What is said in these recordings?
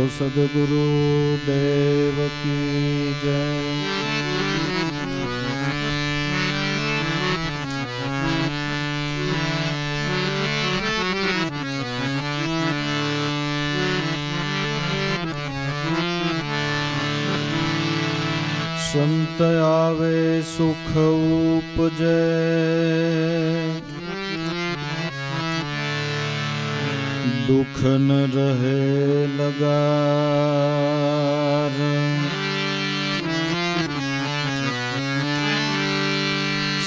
सद्गुरु देव की जय। संत आवे सुख उपजे, दुख न रहे लगार।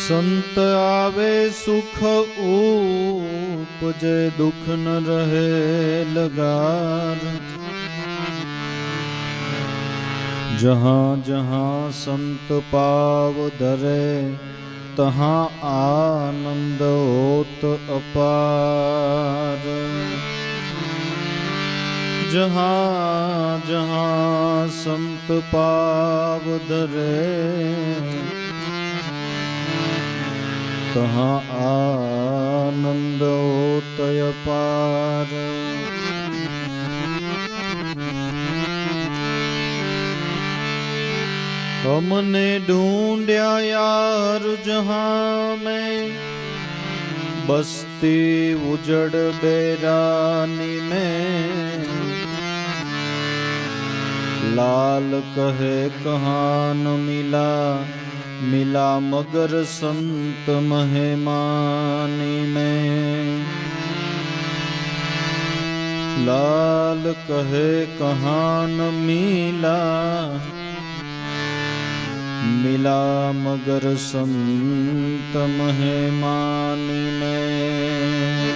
संत आवे सुख उपजे, दुख न रहे लगार। जहाँ जहाँ संत पाव धरे, तहाँ आनंद होत अपार। जहाँ जहाँ संत पाव धरे, तहाँ आनंद होत अपार। हमने ढूंढया यार जहाँ में, बस्ती उजड़ बैरानी में। लाल कहे कहाँ न मिला, मिला मगर संत मेहमानी में। लाल कहे कहाँ न मिला, मिला मगर संत मेहमानी में।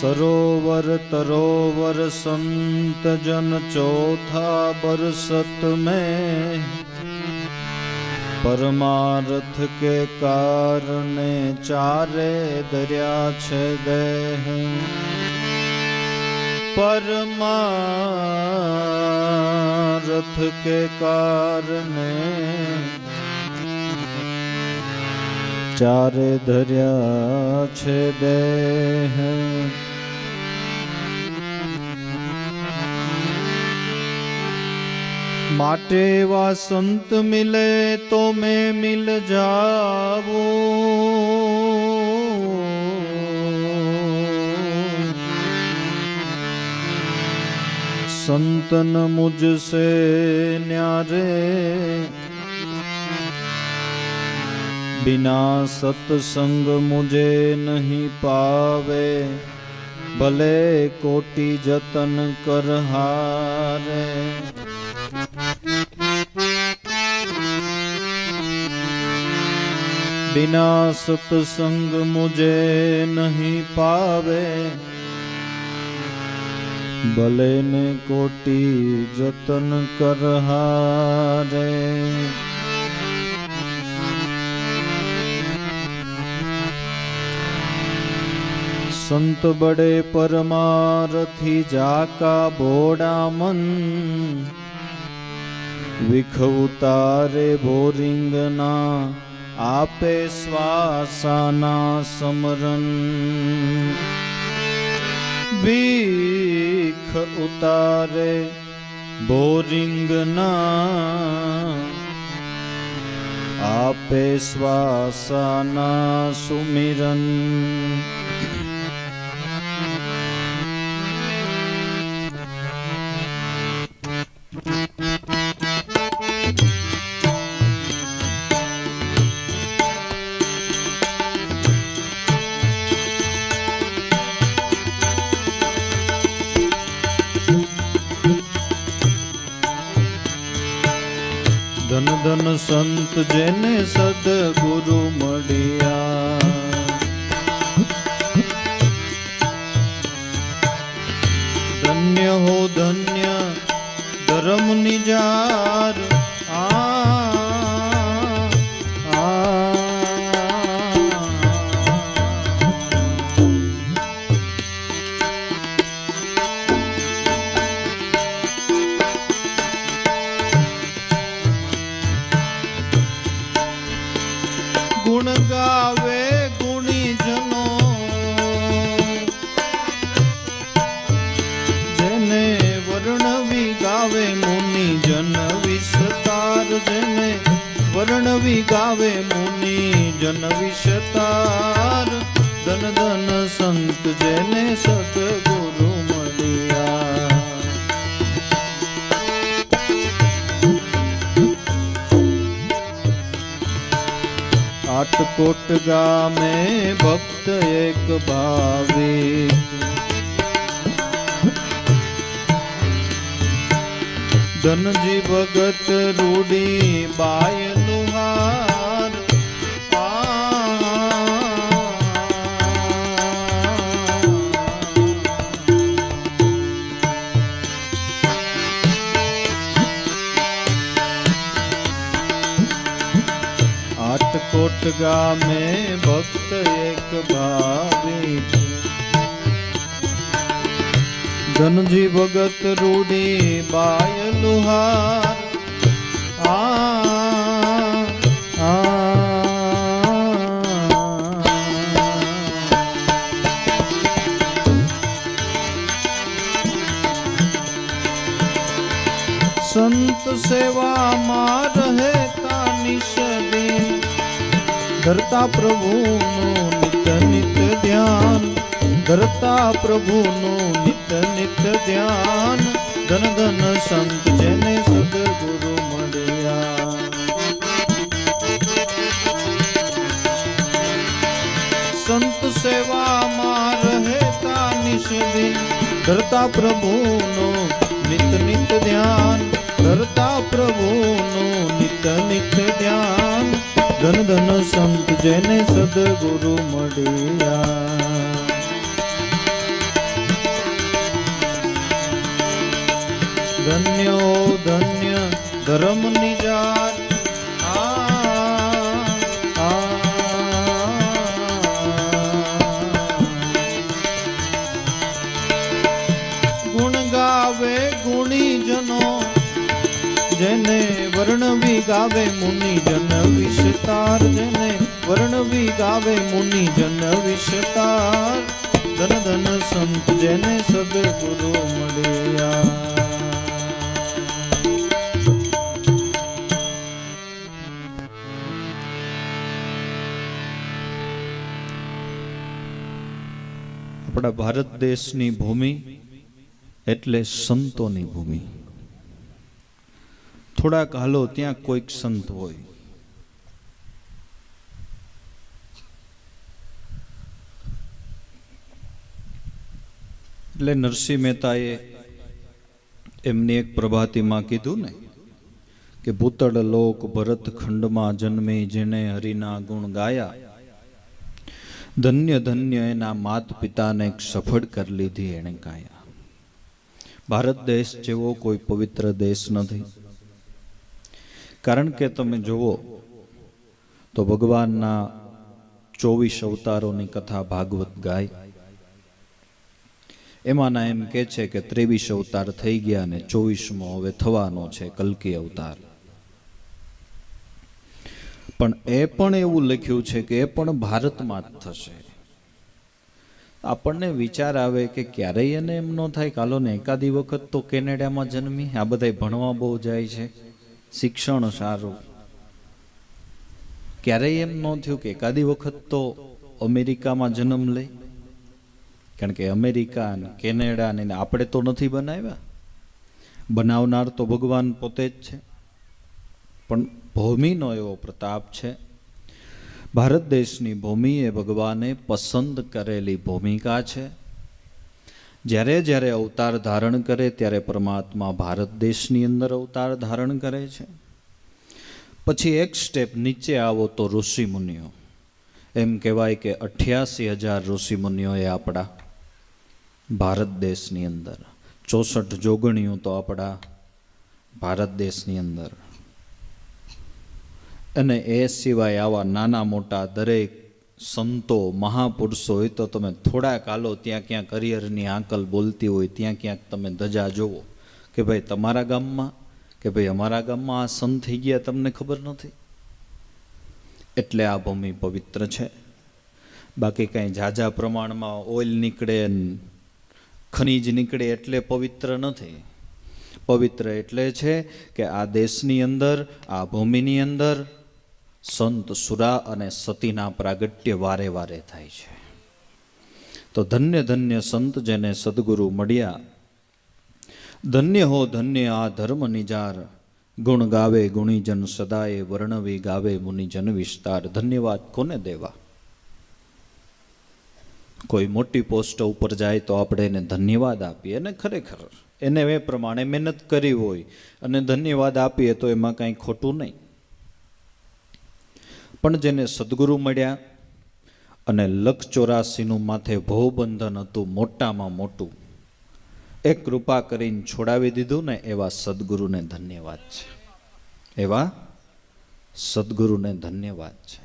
सरोवर तरोवर संत जन, चौथा बरसत में। परमार्थ के कारणे चारे दरिया छे देह। परमार्थ के कारणे चारे दरिया छे देह। माटे वा संत मिले तो मैं मिल जाऊं। संतन मुझसे न्यारे, बिना सत्संग मुझे नहीं पावे। भले कोटि जतन कर हारे। बिना सत्संग मुझे नहीं पावे। भले ने कोटि जतन कर हारे। संत बड़े परमारथी, जाका बोड़ा मन। विख उतारे बोरिंग ना, आपे श्वासाना समरन। भीख उतारे बोरिंग ना, आपे श्वासाना सुमिरन। धन धन संत जेने सद्गुरु मळिया। धन्य हो धन्य धर्म निजार। गुण गावे गुणी जनो, ગાવે મુનિ જન વિસ્તાર, જેને વર્ણવી ગાવે મુનિ જન વિસ્તાર, ધન ધન સંત જેને સદગુરુ મળ્યા. આટકોટ ગામે ભક્ત એક ભાવિક, ધનજી ભગત રૂડી બાય લુહાર. આટકોટ ગામે ભક્ત એક ભાવિક, ધનજી ભગત રૂડી બાય લુહાર. સંત સેવામાં રહેતા નિષદીન, ધરતા પ્રભુનું નિત્ય નિત્ય ધ્યાન, ધરતા પ્રભુનું નિત્ય નિત્ય ધ્યાન, ધન ધન સંત જેને સદગુરુ મળ્યા. સંત સેવામાં રહેતા નિષદીન, ધરતા પ્રભુનું નિત્ય નિત્ય ધ્યાન, ધરતા પ્રભુનું નિત્ય નિત્ય ધ્યાન, ધન ધન સંત જેને સદગુરુ મળ્યા. ધન્યો ધન્ય ધર્મ નિજાર. ગુણ ગાવે ગુણીજનો, જેને વર્ણવી ગાવે મુનિ જન વિસ્તાર, જેને વર્ણવી ગાવે મુનિ જન વિસ્તાર, ધન ધન સંત જેને સદગુરુ મળ્યા. આપણા ભારત દેશની ભૂમિ એટલે સંતોની ભૂમિ. થોડાક હાલો ત્યાં કોઈક સંત હોય. એટલે નરસિંહ મહેતાએ એમની એક પ્રભાતિમાં કીધું ને કે ભૂતળ લોક ભરત ખંડમાં જન્મી, જેને હરિના ગુણ ગાયા, ધન્ય ધન્ય એના માત પિતાને સફળ કરી લીધી એણે કાયા. ભારત દેશ જેવો કોઈ પવિત્ર દેશ નથી. કારણ કે તમે જુઓ તો ભગવાનના 24 અવતારોની કથા ભાગવત ગાય, એમાંના એમ કે છે કે 23 અવતાર થઈ ગયા અને 24મો હવે થવાનો છે, કલ્કી અવતાર. પણ એ પણ એવું લખ્યું છે કે એ પણ ભારતમાં જ થશે. આપણને વિચાર આવે કે ક્યારેય એને એમ ન થાય કાલો ને એકાદી વખત તો કેનેડામાં જન્મી. આ બધા ભણવા બહુ જાય છે, શિક્ષણ સારું. ક્યારેય એમ ન થયું કે એકાદી વખત તો અમેરિકામાં જન્મ લે. કારણ કે અમેરિકા ને કેનેડા ને આપણે તો નથી બનાવ્યા, બનાવનાર તો ભગવાન પોતે જ છે. પણ ભૂમિનો એવો પ્રતાપ છે. ભારત દેશની ભૂમિ એ ભગવાને પસંદ કરેલી ભૂમિકા છે. જ્યારે જ્યારે અવતાર ધારણ કરે ત્યારે પરમાત્મા ભારત દેશની અંદર અવતાર ધારણ કરે છે. પછી એક સ્ટેપ નીચે આવો તો ઋષિ મુનિઓ. એમ કહેવાય કે 88,000 ઋષિ મુનિઓએ આપણા ભારત દેશની અંદર, 64 જોગણીઓ તો આપણા ભારત દેશની અંદર. અને એ સિવાય આવા નાના મોટા દરેક સંતો મહાપુરુષો હોય તો તમે થોડા કાલો ત્યાં ક્યાંક કરિયરની આંકલ બોલતી હોય ત્યાં ક્યાંક તમે ધજા જોવો કે ભાઈ તમારા ગામમાં કે ભાઈ અમારા ગામમાં આ સંત થઈ ગયા, તમને ખબર નથી. એટલે આ ભૂમિ પવિત્ર છે. બાકી કાંઈ ઝાઝા પ્રમાણમાં ઓઇલ નીકળે, ખનીજ નીકળે એટલે પવિત્ર નથી. પવિત્ર એટલે છે કે આ દેશની અંદર, આ ભૂમિની અંદર સંત, સુરા અને સતીના પ્રાગટ્ય વારે વારે થાય છે. તો ધન્ય ધન્ય સંત જેને સદગુરુ મળ્યા, ધન્ય હો ધન્ય આ ધર્મ નિજાર, ગુણ ગાવે ગુણીજન સદાય, વર્ણવી ગાવે મુનિજન વિસ્તાર. ધન્યવાદ કોને દેવા? કોઈ મોટી પોસ્ટ ઉપર જાય તો આપણે એને ધન્યવાદ આપીએ, અને ખરેખર એને એ પ્રમાણે મહેનત કરી હોય અને ધન્યવાદ આપીએ તો એમાં કાંઈ ખોટું નહીં. પણ જેને સદગુરુ મળ્યા અને 184નું માથે ભવબંધન હતું, મોટામાં મોટું, એ કૃપા કરીને છોડાવી દીધું ને, એવા સદગુરુને ધન્યવાદ છે. એવા સદગુરુને ધન્યવાદ છે.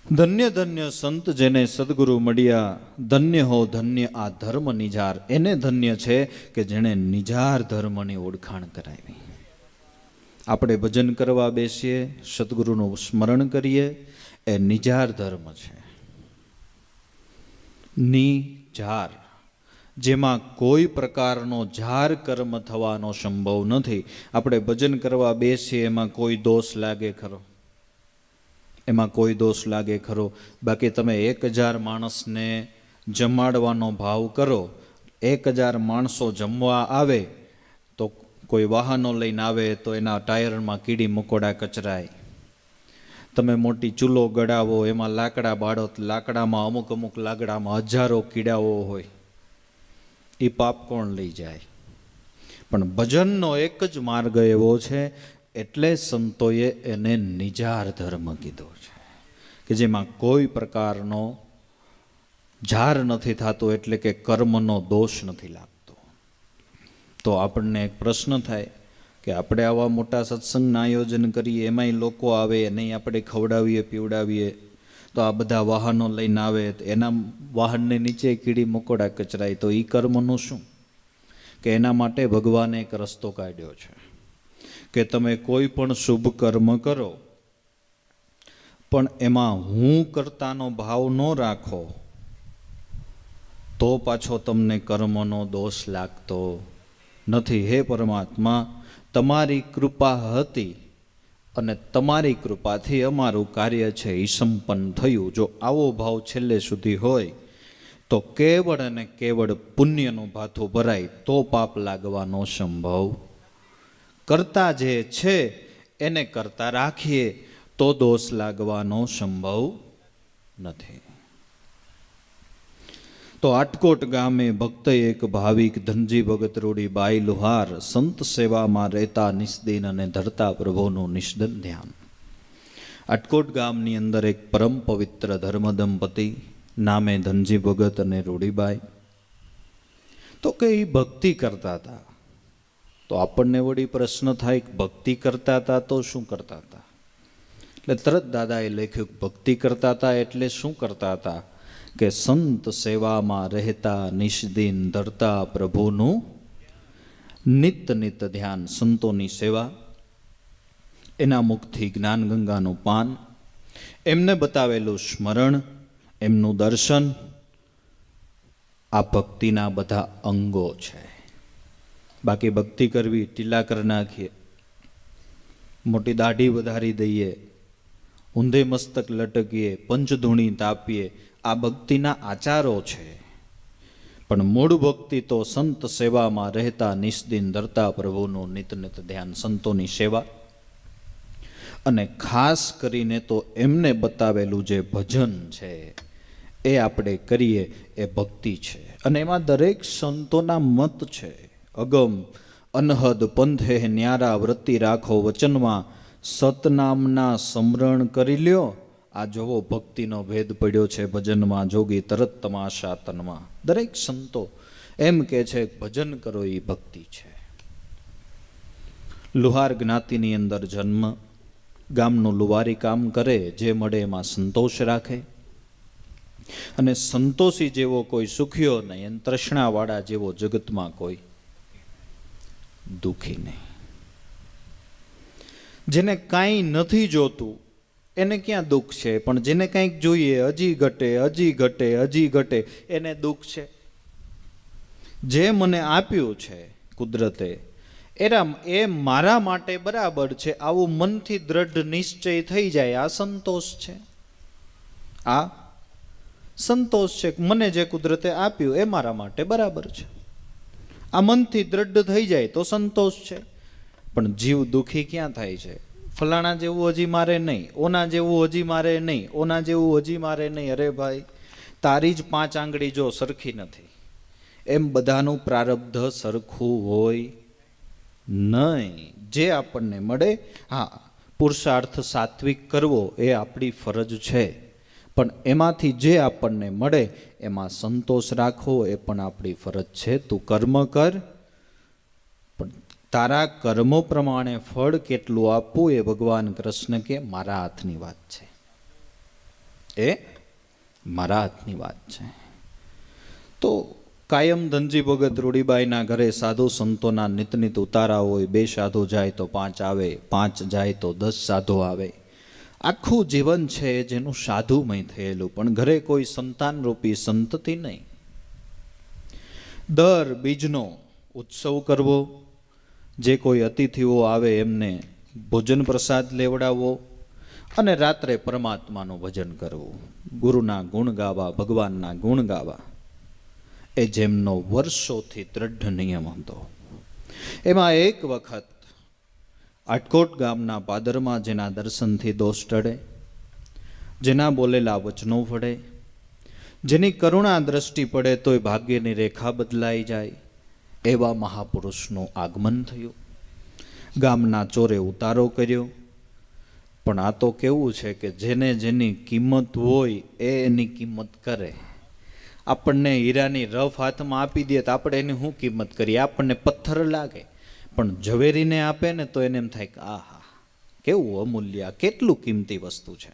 ધન્ય ધન્ય સંત જેને સદગુરુ મળ્યા, ધન્ય હો ધન્ય આ ધર્મ નિજાર. એને ધન્ય છે કે જેણે નિજાર ધર્મની ઓળખાણ કરાવી. આપણે ભજન કરવા બેસીએ, સદગુરુનું સ્મરણ કરીએ, એ નિજાર ધર્મ છે. નિજાર, જેમાં કોઈ પ્રકારનો જાર કર્મ થવાનો સંભવ નથી. આપણે ભજન કરવા બેસીએ, એમાં કોઈ દોષ લાગે ખરો? એમાં કોઈ દોષ લાગે ખરો? બાકી તમે 1000 માણસને જમાડવાનો ભાવ કરો, 1000 માણસો જમવા આવે તો કોઈ વાહનો લઈને આવે તો એના ટાયરમાં કીડી મકોડા કચરાય. તમે મોટી ચૂલો ગળાવો, એમાં લાકડા બાળો, લાકડામાં અમુક લાકડામાં હજારો કીડાઓ હોય, એ પાપ કોણ લઈ જાય? પણ ભજનનો એક જ માર્ગ એવો છે, એટલે સંતોએ એને નિજાર ધર્મ કીધો છે, કે જેમાં કોઈ પ્રકારનો જાર નથી થતો, એટલે કે કર્મનો દોષ નથી લાગતો. તો આપણને એક પ્રશ્ન થાય કે આપણે આવા મોટા સત્સંગના આયોજન કરીએ, એમાંય લોકો આવે, નહીં આપણે ખવડાવીએ પીવડાવીએ, તો આ બધા વાહનો લઈને આવે, એના વાહનને નીચે કીડી મકોડા કચરાય, તો એ કર્મનું શું? કે એના માટે ભગવાને એક રસ્તો કાઢ્યો છે કે તમે કોઈ પણ શુભ કર્મ કરો, પણ એમાં હું કરતાનો ભાવ ન રાખો, તો પાછો તમને કર્મનો દોષ લાગતો નથી. હે પરમાત્મા, તમારી કૃપા હતી અને તમારી કૃપાથી અમારું કાર્ય છે એ સંપન્ન થયું. જો આવો ભાવ છેલ્લે સુધી હોય તો કેવળ અને કેવળ પુણ્યનું ભાથું ભરાય, તો પાપ લાગવાનો સંભવ. કરતા જે છે એને કરતા રાખીએ તો દોષ લાગવાનો સંભવ નથી. તો આટકોટ ગામે ભક્ત એક ભાવિક, ધનજી ભગત રૂડી બાઈ લુહાર, સંત સેવામાં રહેતા નિસ્દિન અને ધરતા પ્રભુનું નિષ્દન ધ્યાન. આટકોટ ગામની અંદર એક પરમ પવિત્ર ધર્મ દંપતી, નામે ધનજી ભગત અને રૂડીબાઈ, તો કઈ ભક્તિ કરતા હતા. તો આપણને વળી પ્રશ્ન થાય, ભક્તિ કરતા હતા તો શું કરતા હતા? એટલે તરત દાદાએ લખ્યું, ભક્તિ કરતા હતા એટલે શું કરતા હતા? કે સંત સેવામાં રહેતા નિષ્દિન ધરતા પ્રભુનું નિત નિત ધ્યાન. સંતોની સેવા, એના મુખથી જ્ઞાન ગંગાનું પાન, એમને બતાવેલું સ્મરણ, એમનું દર્શન, આ ભક્તિના બધા અંગો છે. બાકી ભક્તિ કરવી, ટીલા કરી નાખીએ, મોટી દાઢી વધારી દઈએ, ઊંધે મસ્તક લટકીએ, પંચધૂણી તાપીએ, આ ભક્તિના આચારો છે. પણ મૂળ ભક્તિ તો સંત સેવામાં રહેતા નિષ્દિન ધરતા પ્રભુનું નિત નિત ધ્યાન, સંતોની સેવા, અને ખાસ કરીને તો એમને બતાવેલું જે ભજન છે એ આપણે કરીએ, એ ભક્તિ છે. અને એમાં દરેક સંતોના મત છે. અગમ અનહદ પંથે ન્યારા વૃત્તિ રાખો વચનમાં, સતનામના સમરણ કરી લ્યો. આ જોવો ભક્તિનો ભેદ પડ્યો છે ભજનમાં, જોગી તરત તમાશા તનમાં. દરેક સંતો એમ કે છે ભજન કરો એ ભક્તિ છે. લુહાર જ્ઞાતિની અંદર જન્મ, ગામનું લુવારી કામ કરે, જે મળે એમાં સંતોષ રાખે, અને સંતોષી જેવો કોઈ સુખ્યો નહીં, અને તૃષ્ણાવાળા જેવો જગતમાં કોઈ દુઃખી નહીં. જેને કાંઈ નથી જોતું એને ક્યાં દુઃખ છે, પણ જેને કંઈક જોઈએ, હજી ઘટે હજી ઘટે હજી ઘટે, એને દુઃખ છે. જે મને આપ્યું છે કુદરતે એ મારા માટે બરાબર છે, આવું મનથી દ્રઢ નિશ્ચય થઈ જાય, આ સંતોષ છે. આ સંતોષ છે. મને જે કુદરતે આપ્યું એ મારા માટે બરાબર છે, આ મનથી દ્રઢ થઈ જાય તો સંતોષ છે. પણ જીવ દુઃખી ક્યાં થાય છે? ફલાણા જેવું હજી મારે નહીં, ઓના જેવું હજી મારે નહીં, ઓના જેવું હજી મારે નહીં. અરે ભાઈ, તારી જ 5 આંગળી જો સરખી નથી, એમ બધાનું પ્રારબ્ધ સરખું હોય નહીં. જે આપણને મળે, હા, પુરુષાર્થ સાત્વિક કરવો એ આપણી ફરજ છે, પણ એમાંથી જે આપણને મળે એમાં સંતોષ રાખવો એ પણ આપણી ફરજ છે. તું કર્મ કર, પણ તારા કર્મો પ્રમાણે ફળ કેટલું આપવું એ ભગવાન કૃષ્ણ કે મારા હાથની વાત છે, એ મારા હાથની વાત છે. તો કાયમ ધનજી ભગત રૂડીબાઈના ઘરે સાધુ સંતોના નિત ઉતારા હોય. 2 સાધુ જાય તો 5 આવે, 5 જાય તો 10 સાધુ આવે. આખું જીવન છે જેનું સાધુમય થયેલું, પણ ઘરે કોઈ સંતાન રૂપી સંતતિ નહીં. દર બીજનો ઉત્સવ કરવો, જે કોઈ અતિથિઓ આવે એમને ભોજન પ્રસાદ લેવડાવવો, અને રાત્રે પરમાત્માનું ભજન કરવું, ગુરુના ગુણ ગાવા, ભગવાનના ગુણ ગાવા, એ જેમનો વર્ષોથી દ્રઢ નિયમ હતો. એમાં એક વખત આટકોટ ગામના પાદરમાં જેના દર્શનથી દોષ ટળે, જેના બોલેલા વચનો વળે, જેની કરુણા દ્રષ્ટિ પડે તોય ભાગ્યની રેખા બદલાઈ જાય, એવા મહાપુરુષનું આગમન થયું. ગામના ચોરે ઉતારો કર્યો. પણ આ તો કેવું છે કે જેને જેની કિંમત હોય એ એની કિંમત કરે. આપણને હીરાની રફ હાથમાં આપી દે તો આપણે એની શું કિંમત કરીએ? આપણને પથ્થર લાગે, પણ ઝવેરીને આપે ને તો એને એમ થાય કે આહા, કેવું અમૂલ્ય, કેટલું કિંમતી વસ્તુ છે.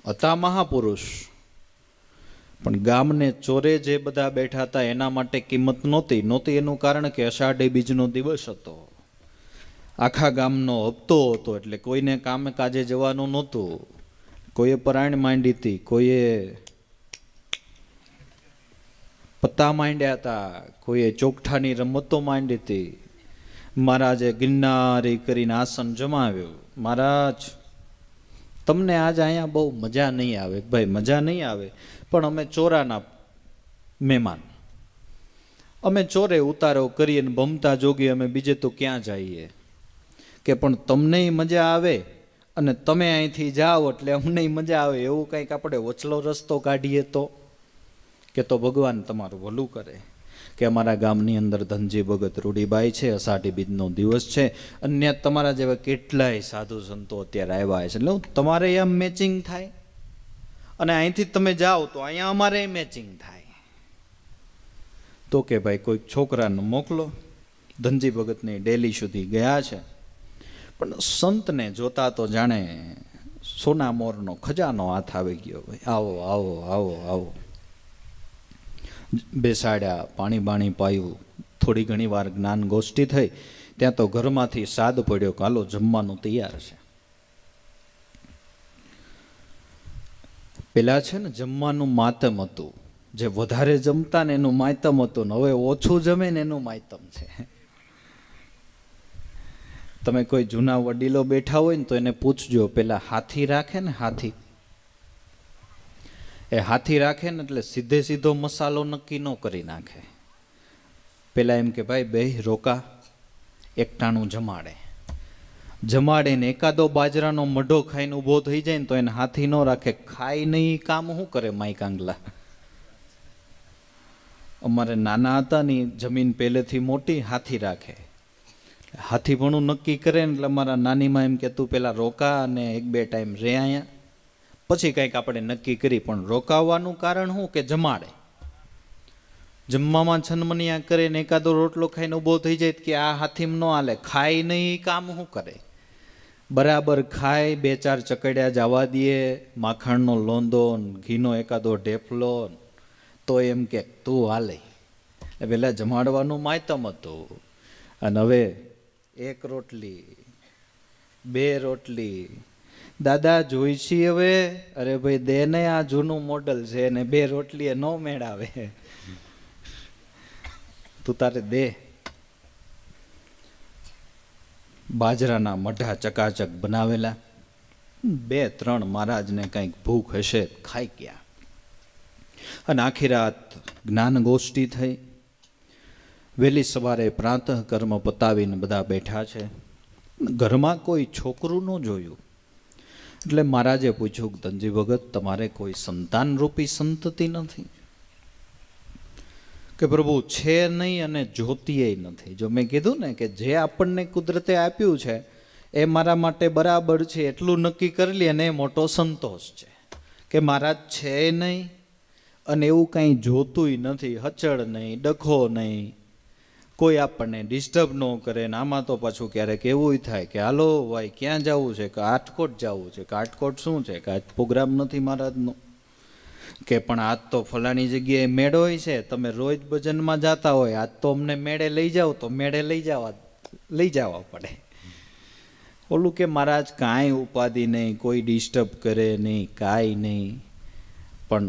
હતા મહાપુરુષ, પણ ગામને ચોરે જે બધા બેઠા હતા એના માટે કિંમત નહોતી. એનું કારણ કે અષાઢી બીજનો દિવસ હતો, આખા ગામનો હપ્તો હતો, એટલે કોઈને કામે કાજે જવાનું નહોતું. કોઈએ પરાયણ માંડી હતી, કોઈએ પત્તા માંડ્યા હતા, કોઈએ ચોકઠાની રમતો માંડી હતી. મહારાજે ગિરનારી કરીને આસન જમાવ્યું. મહારાજ, તમને આજ અહીંયા બહુ મજા નહીં આવે. ભાઈ, મજા નહીં આવે, પણ અમે ચોરાના મહેમાન, અમે ચોરે ઉતારો કરીએ ને ભમતા જોગી અમે બીજે તો ક્યાં જઈએ? કે પણ તમને મજા આવે અને તમે અહીંથી જાઓ એટલે અમને મજા આવે, એવું કંઈક આપણે ઓછલો રસ્તો કાઢીએ તો, કે તો ભગવાન તમારું ભલું કરે. કે અમારા ગામની અંદર ધનજી ભગત રૂડીબાઈ છે, અષાઢી બીજનો દિવસ છે, અન્ય તમારા જેવા કેટલાય સાધુ સંતો અત્યારે આવ્યા છે, એટલે તમારે એમ મેચિંગ થાય, અને અહીંથી તમે જાઓ તો અહીંયા અમારે મેચિંગ થાય. તો કે ભાઈ કોઈક છોકરાને મોકલો. ધનજી ભગતની ડેલી સુધી ગયા છે, પણ સંતને જોતા તો જાણે સોના મોરનો ખજાનો હાથ આવી ગયો. ભાઈ આવો આવો આવો આવો. બેસાડ્યા, પાણી બાણી પાયું, થોડી ઘણી વાર જ્ઞાન ગોષ્ઠી થઈ. ત્યાં તો ઘરમાંથી સાદ પડ્યો, કાલો જમવાનું તૈયાર છે. પેલા છે ને જમવાનું માતમ હતું, જે વધારે જમતા ને એનું માતમ હતું, ને હવે ઓછું જમે ને એનું માતમ છે. તમે કોઈ જૂના વડીલો બેઠા હોય ને તો એને પૂછજો, પેલા હાથી રાખે ને, હાથી, એ હાથી રાખે ને એટલે સીધો મસાલો નક્કી ન કરી નાખે. પેલા એમ કે ભાઈ બે રોકા, એકટાણું જમાડે ને એકાદો બાજરાનો મઢો ખાઈને ઊભો થઈ જાય ને તો એને હાથી ન રાખે. ખાઈ નહીં, કામ શું કરે માઈ કાંગલા? અમારે નાના હતા ને જમીન પહેલેથી મોટી, હાથી રાખે. હાથી ભણું નક્કી કરે ને એટલે અમારા નાનીમાં એમ કે તું પેલા રોકા અને 1-2 ટાઈમ રે અહીંયા, પછી કંઈક આપણે નક્કી કરી. પણ રોકાવાનું કારણ શું કે જમાડે, જમવામાં છનમનિયા કરે ને એકાદો રોટલો ખાઈને ઊભો થઈ જાય કે આ હાથીમાં ન હાલે. ખાઈ નહીં, કામ શું કરે? બરાબર ખાય, 2-4 ચકડ્યા જવા દઈએ, માખણનો લોંદો, ઘીનો એકાદો ઢેફલો, તો એમ કે તું હાલે. પેલા જમાડવાનું માયતમ હતું. અને હવે 1 રોટલી, 2 રોટલી, દાદા જોઈ છી હવે? અરે ભાઈ દે ને, આ જૂનું મોડલ છે ને 2 રોટલી એ નો મેળાવે. તું તારે દે. બાજરાના મઢા ચકાચક બનાવેલા. 2-3 મહારાજને કંઈક ભૂખ હશે, ખાઈ ગયા. અને આખી રાત જ્ઞાન ગોષ્ઠી થઈ. વહેલી સવારે પ્રાતઃ કર્મ પતાવીને બધા બેઠા છે. ઘરમાં કોઈ છોકરું ન જોયું. એટલે મહારાજે પૂછ્યું, ધનજી ભગત, તમારે કોઈ સંતાન રૂપી સંતતિ નથી? કે પ્રભુ છે નહીં અને જોતીએ નથી. જો મેં કીધું ને કે જે આપણને કુદરતે આપ્યું છે એ મારા માટે બરાબર છે એટલું નક્કી કરી લે અને એ મોટો સંતોષ છે. કે મહારાજ છે નહીં અને એવું કંઈ જોતુંય નથી, હચળ નહીં, ડખો નહીં, કોઈ આપણને ડિસ્ટર્બ ન કરે. ને આમાં તો પાછું ક્યારેક એવું થાય કે હાલો ભાઈ ક્યાં જવું છે, કે આટકોટ જવું છે, કે આટકોટ શું છે, કે આજ પ્રોગ્રામ નથી મહારાજનો, કે પણ આજ તો ફલાણી જગ્યાએ મેળો હોય છે, તમે રોજ ભજનમાં જતા હોય, આજ તો અમને મેળે લઈ જાઓ, તો મેળે લઈ જવા પડે. ઓલું કે મહારાજ કાંઈ ઉપાધિ નહીં, કોઈ ડિસ્ટર્બ કરે નહીં, કાંઈ નહીં. પણ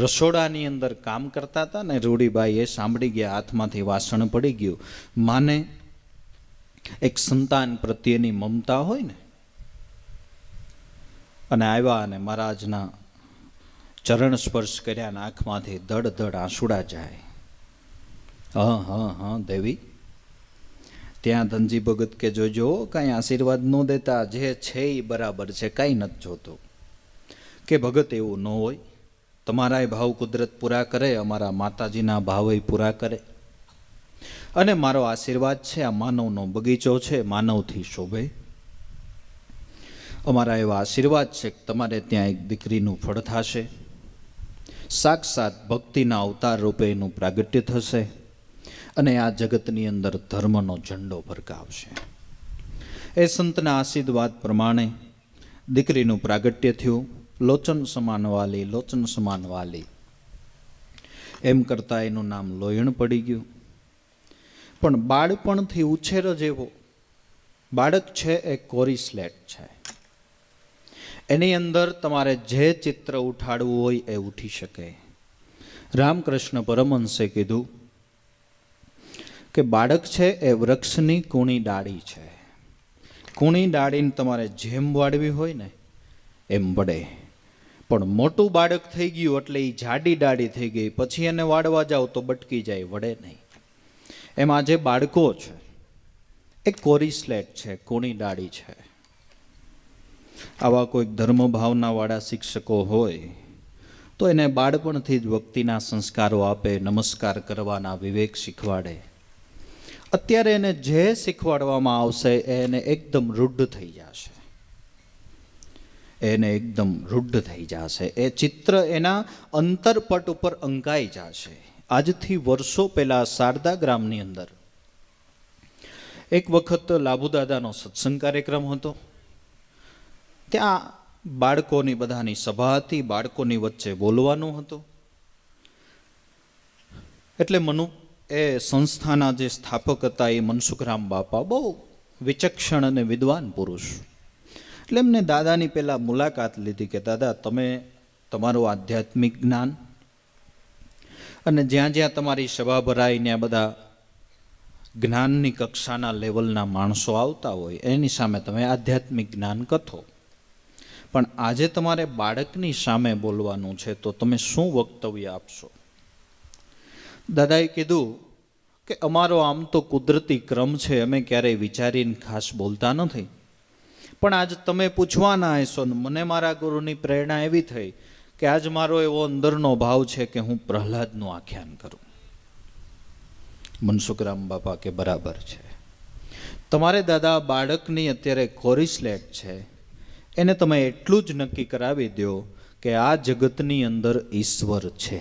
રસોડાની અંદર કામ કરતા હતા ને રૂડીબાઈ, એ સાંભળી ગયા, હાથમાંથી વાસણ પડી ગયું. માને એક સંતાન પ્રત્યેની મમતા હોય ને, અને આવ્યા અને મહારાજના ચરણ સ્પર્શ કર્યા ને આંખમાંથી દડ આંસુડા જાય. હા દેવી. ત્યાં ધનજી ભગત કે જોજો કાંઈ આશીર્વાદ ન દેતા, જે છે એ બરાબર છે, કાંઈ નથી જોતું. કે ભગત એવું ન હોય, તમારા ભાવ કુદરત પૂરા કરે, અમારા માતાજીના ભાવ પૂરા કરે. અને મારો આશીર્વાદ છે, આ માનવનો બગીચો છે, માનવથી શોભે. અમારા એવા આશીર્વાદ છે કે તમારે ત્યાં એક દીકરીનું ફળ થશે, સાક્ષાત ભક્તિના અવતાર રૂપે એનું પ્રાગટ્ય થશે, અને આ જગતની અંદર ધર્મનો ઝંડો ભરકાવશે. એ સંતના આશીર્વાદ પ્રમાણે દીકરીનું પ્રાગટ્ય થયું. લોચન સમાન વાલી એમ કરતા એનું નામ લોયણ પડી ગયું. પણ બાળપણથી ઉછેર જ એવો. બાળક છે એ કોરી સ્લેટ છે, એની અંદર તમારે જે ચિત્ર ઉઠાડવું હોય એ ઉઠી શકે. રામકૃષ્ણ પરમહંસે કીધું કે બાળક છે એ વૃક્ષની કૂણી ડાળી છે. કૂણી ડાળીને તમારે જેમ વાળવી હોય ને એમ વળે. પણ મોટું બાળક થઈ ગયું એટલે એ જાડી ડાળી થઈ ગઈ, પછી એને વાળવા જાઓ તો બટકી જાય, વળે નહીં. એમ આજે બાળકો છે એ કોરી સ્લેટ છે, કૂણી ડાળી છે. આવા કોઈક ધર્મ ભાવનાવાળા શિક્ષકો હોય તો એને બાળપણથી જ ભક્તિના સંસ્કારો આપે, નમસ્કાર કરવાના વિવેક શીખવાડે. અત્યારે એને જે શીખવાડવામાં આવશે એને એકદમ રૂઢ થઈ જશે, એને એકદમ રૂઢ થઈ જશે. એ ચિત્ર એના અંતરપટ ઉપર અંકાઈ જશે. આજથી વર્ષો પહેલા શારદા ગ્રામની અંદર એક વખત લાભુદાદાનો સત્સંગ કાર્યક્રમ હતો. ત્યાં બાળકોની બધાની સભા હતી, બાળકોની વચ્ચે બોલવાનું હતું. એટલે એ સંસ્થાના જે સ્થાપક હતા એ મનસુખરામ બાપા બહુ વિચક્ષણ અને વિદ્વાન પુરુષ. એટલે એમને દાદાની પહેલાં મુલાકાત લીધી કે દાદા તમે તમારું આધ્યાત્મિક જ્ઞાન અને જ્યાં જ્યાં તમારી સભા ભરાય ત્યાં બધા જ્ઞાનની કક્ષાના લેવલના માણસો આવતા હોય એની સામે તમે આધ્યાત્મિક જ્ઞાન કથો, પણ આજે તમારે બાળકની સામે બોલવાનું છે તો તમે શું વક્તવ્ય આપશો? દાદાએ કીધું કે અમારો આમ તો કુદરતી ક્રમ છે, અમે ક્યારેય વિચારીને ખાસ બોલતા નથી, પણ આજ તમે પૂછવાના હશો ને મને મારા ગુરુની પ્રેરણા એવી થઈ કે આજ મારો એવો અંદરનો ભાવ છે કે હું પ્રહલાદનું આખ્યાન કરું. મનસુખરામ બાપા કે બરાબર છે, તમારે દાદા બાળકની અત્યારે કોરી સ્લેટ છે, એને તમે એટલું જ નક્કી કરાવી દો કે આ જગતની અંદર ઈશ્વર છે.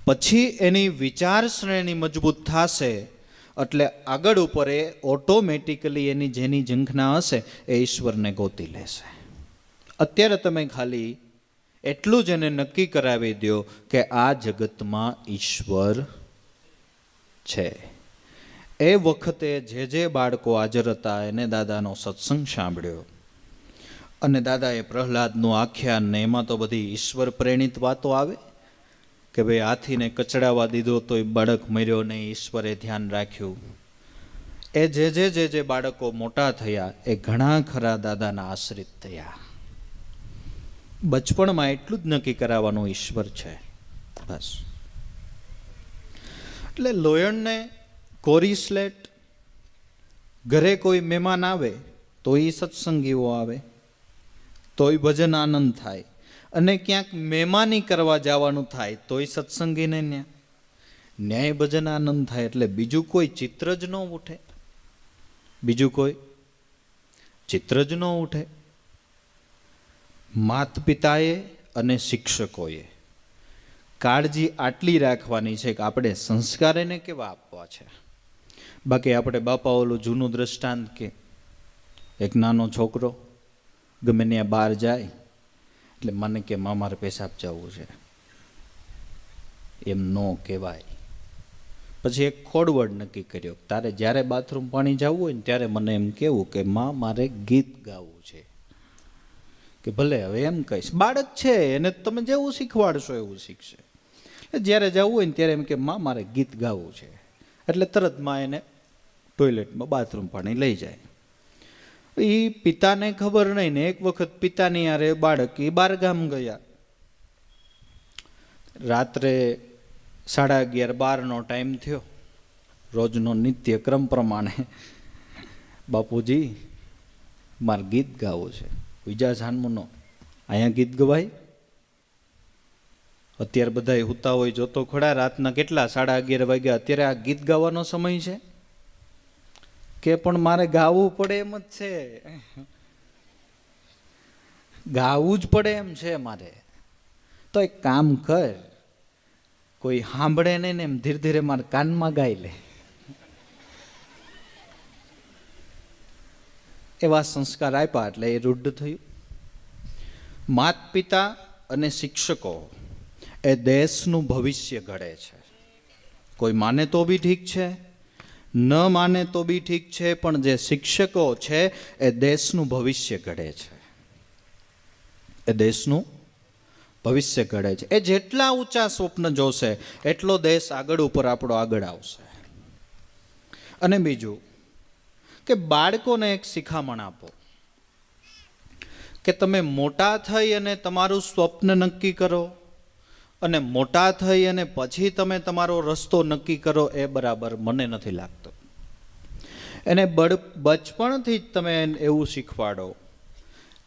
પછી એની વિચાર શ્રેણી મજબૂત થશે એટલે આગળ ઉપર એ ઓટોમેટિકલી એની જેની ઝંખના હશે એ ઈશ્વરને ગોતી લેશે. અત્યારે તમે ખાલી એટલું જ એને નક્કી કરાવી દો કે આ જગતમાં ઈશ્વર છે. એ વખતે જે બાળકો હાજર હતા એને દાદાનો સત્સંગ સાંભળ્યો અને દાદાએ પ્રહલાદનું આખ્યાન ને એમાં તો બધી ઈશ્વર પ્રેરિત વાતો આવે કે ભાઈ હાથીને કચડાવા દીધો તો એ બાળક મર્યો નહીં, ઈશ્વરે ધ્યાન રાખ્યું. એ જે બાળકો મોટા થયા એ ઘણા ખરા દાદાના આશ્રિત થયા. બચપણમાં એટલું જ નક્કી કરાવવાનું ઈશ્વર છે, બસ. એટલે લોયણને કોરી સ્લેટ, ઘરે કોઈ મહેમાન આવે તોય સત્સંગીઓ આવે, તોય ભજન આનંદ થાય, અને ક્યાંક મહેમાની કરવા જવાનું થાય તોય સત્સંગીને ન્યાય ભજન આનંદ થાય. એટલે બીજું કોઈ ચિત્ર જ ન ઉઠે, બીજું કોઈ ચિત્ર જ ન ઉઠે. માત પિતાએ અને શિક્ષકોએ કાળજી આટલી રાખવાની છે કે આપણે સંસ્કાર એને કેવા આપવા છે. બાકી આપણે બાપા ઓલું જૂનું દ્રષ્ટાંત કે એક નાનો છોકરો ગમે ત્યાં બહાર જાય એટલે મને કે મારે પેશાબ જવું છે, એમ ન કહેવાય. પછી એક ખોડવડ નક્કી કર્યો, તારે જ્યારે બાથરૂમ પાણી જવું હોય ને ત્યારે મને એમ કહેવું કે મારે ગીત ગાવું છે. કે ભલે હવે એમ કહીશ, બાળક છે એને તમે જેવું શીખવાડશો એવું શીખશે. જ્યારે જવું હોય ને ત્યારે એમ કે મારે ગીત ગાવું છે, એટલે તરત એને ટોયલેટમાં બાથરૂમ પાણી લઈ જાય. એ પિતાને ખબર નહીં ને એક વખત પિતાની યારે બાળક એ બારગામ ગયા. રાત્રે 11:30-12નો ટાઈમ થયો. રોજનો નિત્યક્રમ પ્રમાણે બાપુજી મારે ગીત ગાવું છે. બીજા જાનમુનો અહીંયા ગીત ગવાય? અત્યારે બધા હુતા હોય જોતો ખોડા, રાતના કેટલા 11:30 વાગ્યા, અત્યારે આ ગીત ગાવાનો સમય છે કે? પણ મારે ગાવું પડે એમ જ છે, ગાવું જ પડે એમ છે મારે. તો એક કામ કર, કોઈ સાંભળે નહીં ને એમ ધીરે ધીરે મારા કાનમાં ગાઈ લે. એવા સંસ્કાર આપ્યા એટલે એ રૂઢ થયું. માત પિતા અને શિક્ષકો એ દેશનું ભવિષ્ય ઘડે છે. કોઈ માને તો બી ઠીક છે, ન માને તો બી ઠીક છે, પણ જે શિક્ષકો છે એ દેશનું ભવિષ્ય ઘડે છે. એ દેશનું ભવિષ્ય ઘડે છે. એ જેટલા ઊંચા સ્વપ્ન જોશે એટલો દેશ આગળ ઉપર આપણો આગળ આવશે. અને બીજું કે બાળકોને એક શિખામણ આપો કે તમે મોટા થઈ અને તમારું સ્વપ્ન નક્કી કરો, અને મોટા થઈ અને પછી તમે તમારો રસ્તો નક્કી કરો, એ બરાબર મને નથી લાગતો. એને બચપણથી જ તમે એવું શીખવાડો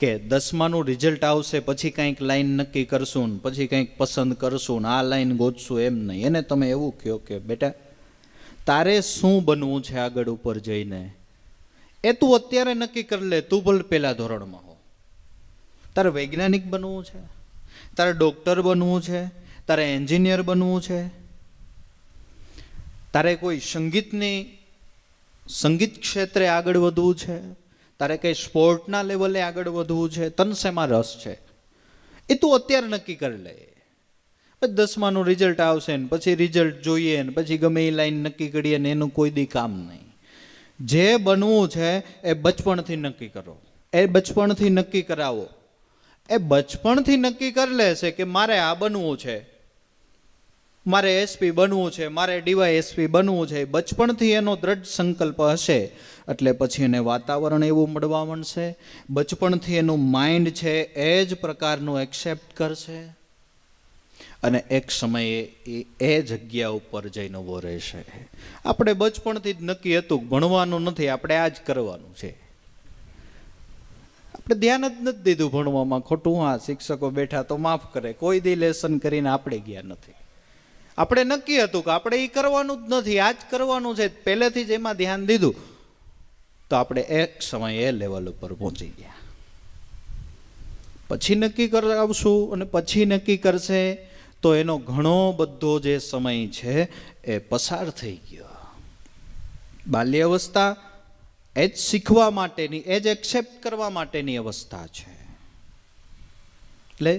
કે 10માનું રિઝલ્ટ આવશે પછી કંઈક લાઈન નક્કી કરશું, પછી કંઈક પસંદ કરશું, આ લાઈન ગોતશું, એમ નહીં. એને તમે એવું કહો કે બેટા તારે શું બનવું છે આગળ ઉપર જઈને એ તું અત્યારે નક્કી કરી લે. તું ભલે પહેલા ધોરણમાં હો, તારે વૈજ્ઞાનિક બનવું છે, તારે ડૉક્ટર બનવું છે, તારે એન્જિનિયર બનવું છે, તારે કોઈ સંગીત ક્ષેત્રે આગળ વધવું છે, તારે કંઈ સ્પોર્ટના લેવલે આગળ વધવું છે, તને શેમાં રસ છે એ તું અત્યારે નક્કી કરી લે. પછી 10માનું રિઝલ્ટ આવશે ને પછી રિઝલ્ટ જોઈએ ને પછી ગમે એ લાઈન નક્કી કરીએ ને એનું કોઈ દી કામ નહીં. જે બનવું છે એ બચપણથી નક્કી કરો, એ બચપણથી નક્કી કરાવો. એ બચપણથી નક્કી કરી લેશે કે મારે આ બનવું છે, મારે એસપી બનવું છે, મારે ડીવાયએસપી બનવું છે. બચપણથી એનો દ્રઢ સંકલ્પ હશે એટલે પછી એને વાતાવરણ એવું મળવા માંડશે. બચપણથી એનું માઇન્ડ છે એ જ પ્રકારનું એક્સેપ્ટ કરશે, અને એક સમયે એ જગ્યા ઉપર જઈને ઊભો રહેશે. આપણે બચપણથી જ નક્કી હતું ભણવાનું નથી, આપણે આ જ કરવાનું છે. આપણે ધ્યાન જ નથી દીધું ભણવામાં. ખોટું, હા શિક્ષકો બેઠા તો માફ કરે, કોઈ દી લેસન કરીને આપણે ગયા નથી. આપણે નક્કી હતું કે આપણે એ કરવાનું જ નથી, આ જ કરવાનું છે, પહેલેથી જ એમાં ધ્યાન દીધું તો આપણે એક સમયે એ લેવલ ઉપર પહોંચી ગયા. પછી નક્કી કરાવશું અને પછી નક્કી કરશે તો એનો ઘણો બધો જે સમય છે એ પસાર થઈ ગયો. બાલ્ય અવસ્થા એ જ શીખવા માટેની, એ જ એક્સેપ્ટ કરવા માટેની અવસ્થા છે. એટલે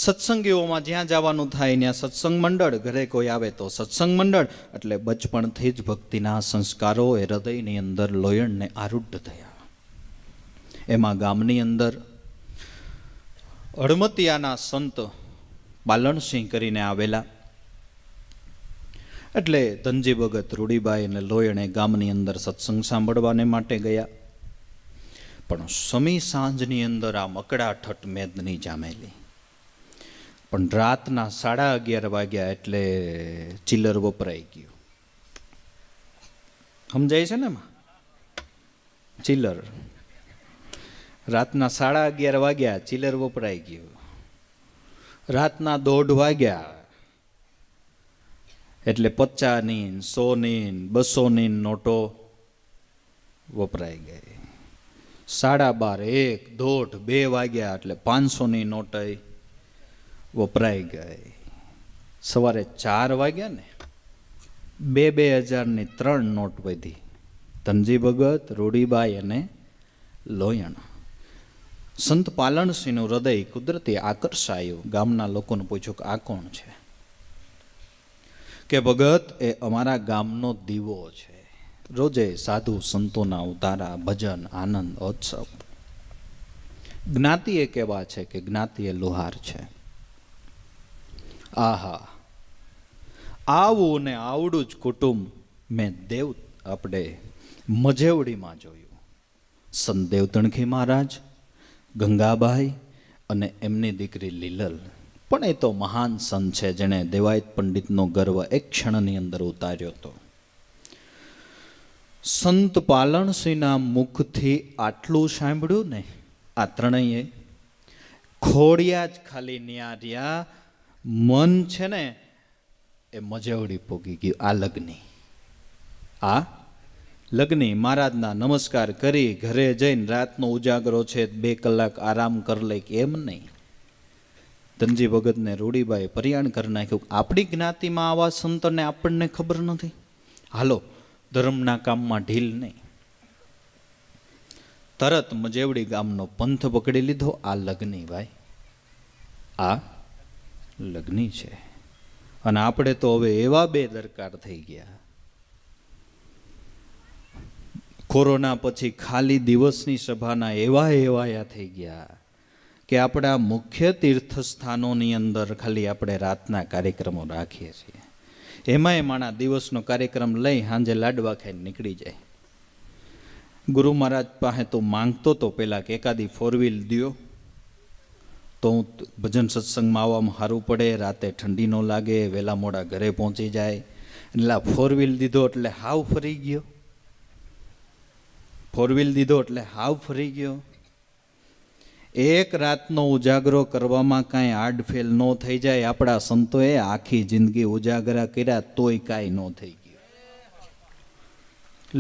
સત્સંગીઓમાં જ્યાં જવાનું થાય ત્યાં સત્સંગ મંડળ, ઘરે કોઈ આવે તો સત્સંગ મંડળ. એટલે બચપણથી જ ભક્તિના સંસ્કારો એ હૃદયની અંદર લોયણને આરૂઢ થયા. એમાં ગામની અંદર હળમતિયાના સંત પાલણસિંહ કરીને આવેલા. એટલે ધનજી ભગત, રૂડીબાઈ અને લોયણે ગામની અંદર સત્સંગ સાંભળવાને માટે ગયા. પણ સમી સાંજની અંદર આ મકડાઠઠ મેદની જામેલી. પણ રાતના 11:30 વાગ્યા એટલે ચિલ્લર વપરાઈ ગયું. સમજાય છે ને એમાં? ચિલ્લર રાતના 11:30 વાગ્યા, ચિલ્લર વપરાઈ ગયું. રાતના 1:30 વાગ્યા એટલે 50ની, 100ની, 200ની નોટો વપરાઈ ગઈ. 12:30, 1, 1:30, 2 વાગ્યા એટલે 500ની નોટ વપરાઈ ગઈ. સવારે 4 વાગ્યા ને 2000ની 3 નોટ વધી. ધનજી ભગત, રૂડીબાઈ અને લોયણ. સંત પાલણસિંહનું હૃદય કુદરતી આકર્ષાયું. ગામના લોકોને પૂછ્યું કે આ કોણ છે? કે ભગત એ અમારા ગામનો દીવો છે. રોજે સાધુ સંતોના ઉતારા, ભજન, આનંદ, ઉત્સવ. જ્ઞાતિ એ કેવા છે કે જ્ઞાતિ એ લુહાર છે. આહા, આવું ને આવડું જ કુટુંબ મેં આપણે મજેવડીમાં જોયું. સંત દેવતણખી મહારાજ, ગંગાબાઈ અને એમની દીકરી લીલલ. પણ એ તો મહાન સંત છે જેણે દેવાયત પંડિતનો ગર્વ એક ક્ષણની અંદર ઉતાર્યો હતો. સંત પાલણસિંહના મુખથી આટલું સાંભળ્યું ને, આ ત્રણેય ખોડિયા જ ખાલી ન્યાર્યા. મન છે ને એ મજેવડી પોગી ગયું. આ લગ્ની મહારાજના નમસ્કાર કરી ઘરે જઈને રાતનો ઉજાગરો છે 2 કલાક આરામ કરી લે કે એમ નહીં. ધનજી ભગતને રૂડીબાઈ પરિયાણ કરી નાખ્યું. આપણી જ્ઞાતિમાં આવા સંતોને આપણને ખબર નથી. હાલો ધર્મના કામમાં ઢીલ નહીં. તરત મજેવડી ગામનો પંથ પકડી લીધો. આ લગ્ની ભાઈ, આ લગ્ની છે. અને આપણે તો હવે એવા બેદરકાર થઈ ગયા. કોરોના પછી ખાલી દિવસની સભાના એવા થઈ ગયા કે આપણા મુખ્ય તીર્થસ્થાનોની અંદર ખાલી આપણે રાતના કાર્યક્રમો રાખીએ છીએ. એમાંય માણા દિવસનો કાર્યક્રમ લઈ સાંજે લાડવા ખાઈને નીકળી જાય. ગુરુ મહારાજ પાસે તો માંગતો તો પહેલાં કે એકાદી 4 વ્હીલ દ્યો તો હું ભજન સત્સંગમાં આવવામાં સારું પડે, રાતે ઠંડી ન લાગે, વહેલા મોડા ઘરે પહોંચી જાય. એટલે 4 વ્હીલ દીધો એટલે હાવ ફરી ગયો. 4 વ્હીલ દીધો એટલે હાવ ફરી ગયો. એક રાતનો ઉજાગરો કરવામાં કાંઈ આડફેલ ન થઈ જાય. આપણા સંતોએ આખી જિંદગી ઉજાગરા કર્યા તોય કાંઈ ન થઈ ગયું.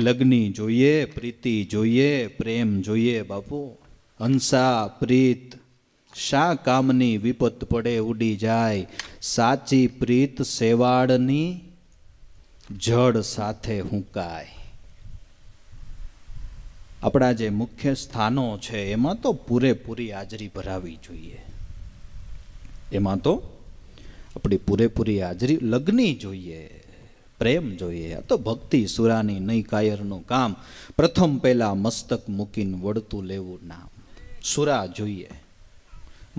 લગ્ની જોઈએ, પ્રીતિ જોઈએ, પ્રેમ જોઈએ. બાપુ, હંસા પ્રીત શા કામની, વિપત પડે ઉડી જાય. સાચી પ્રીત સેવાળની જળ સાથે હુંકાય. આપણા જે મુખ્ય સ્થાનો છે એમાં તો પૂરેપૂરી હાજરી ભરાવી જોઈએ. એમાં તો આપણી પૂરેપૂરી હાજરી. લગ્ની જોઈએ, પ્રેમ જોઈએ. આ તો ભક્તિ સુરાની નહીં કાયરનું કામ. પ્રથમ પહેલા મસ્તક મૂકીને વળતું લેવું નામ. સુરા જોઈએ,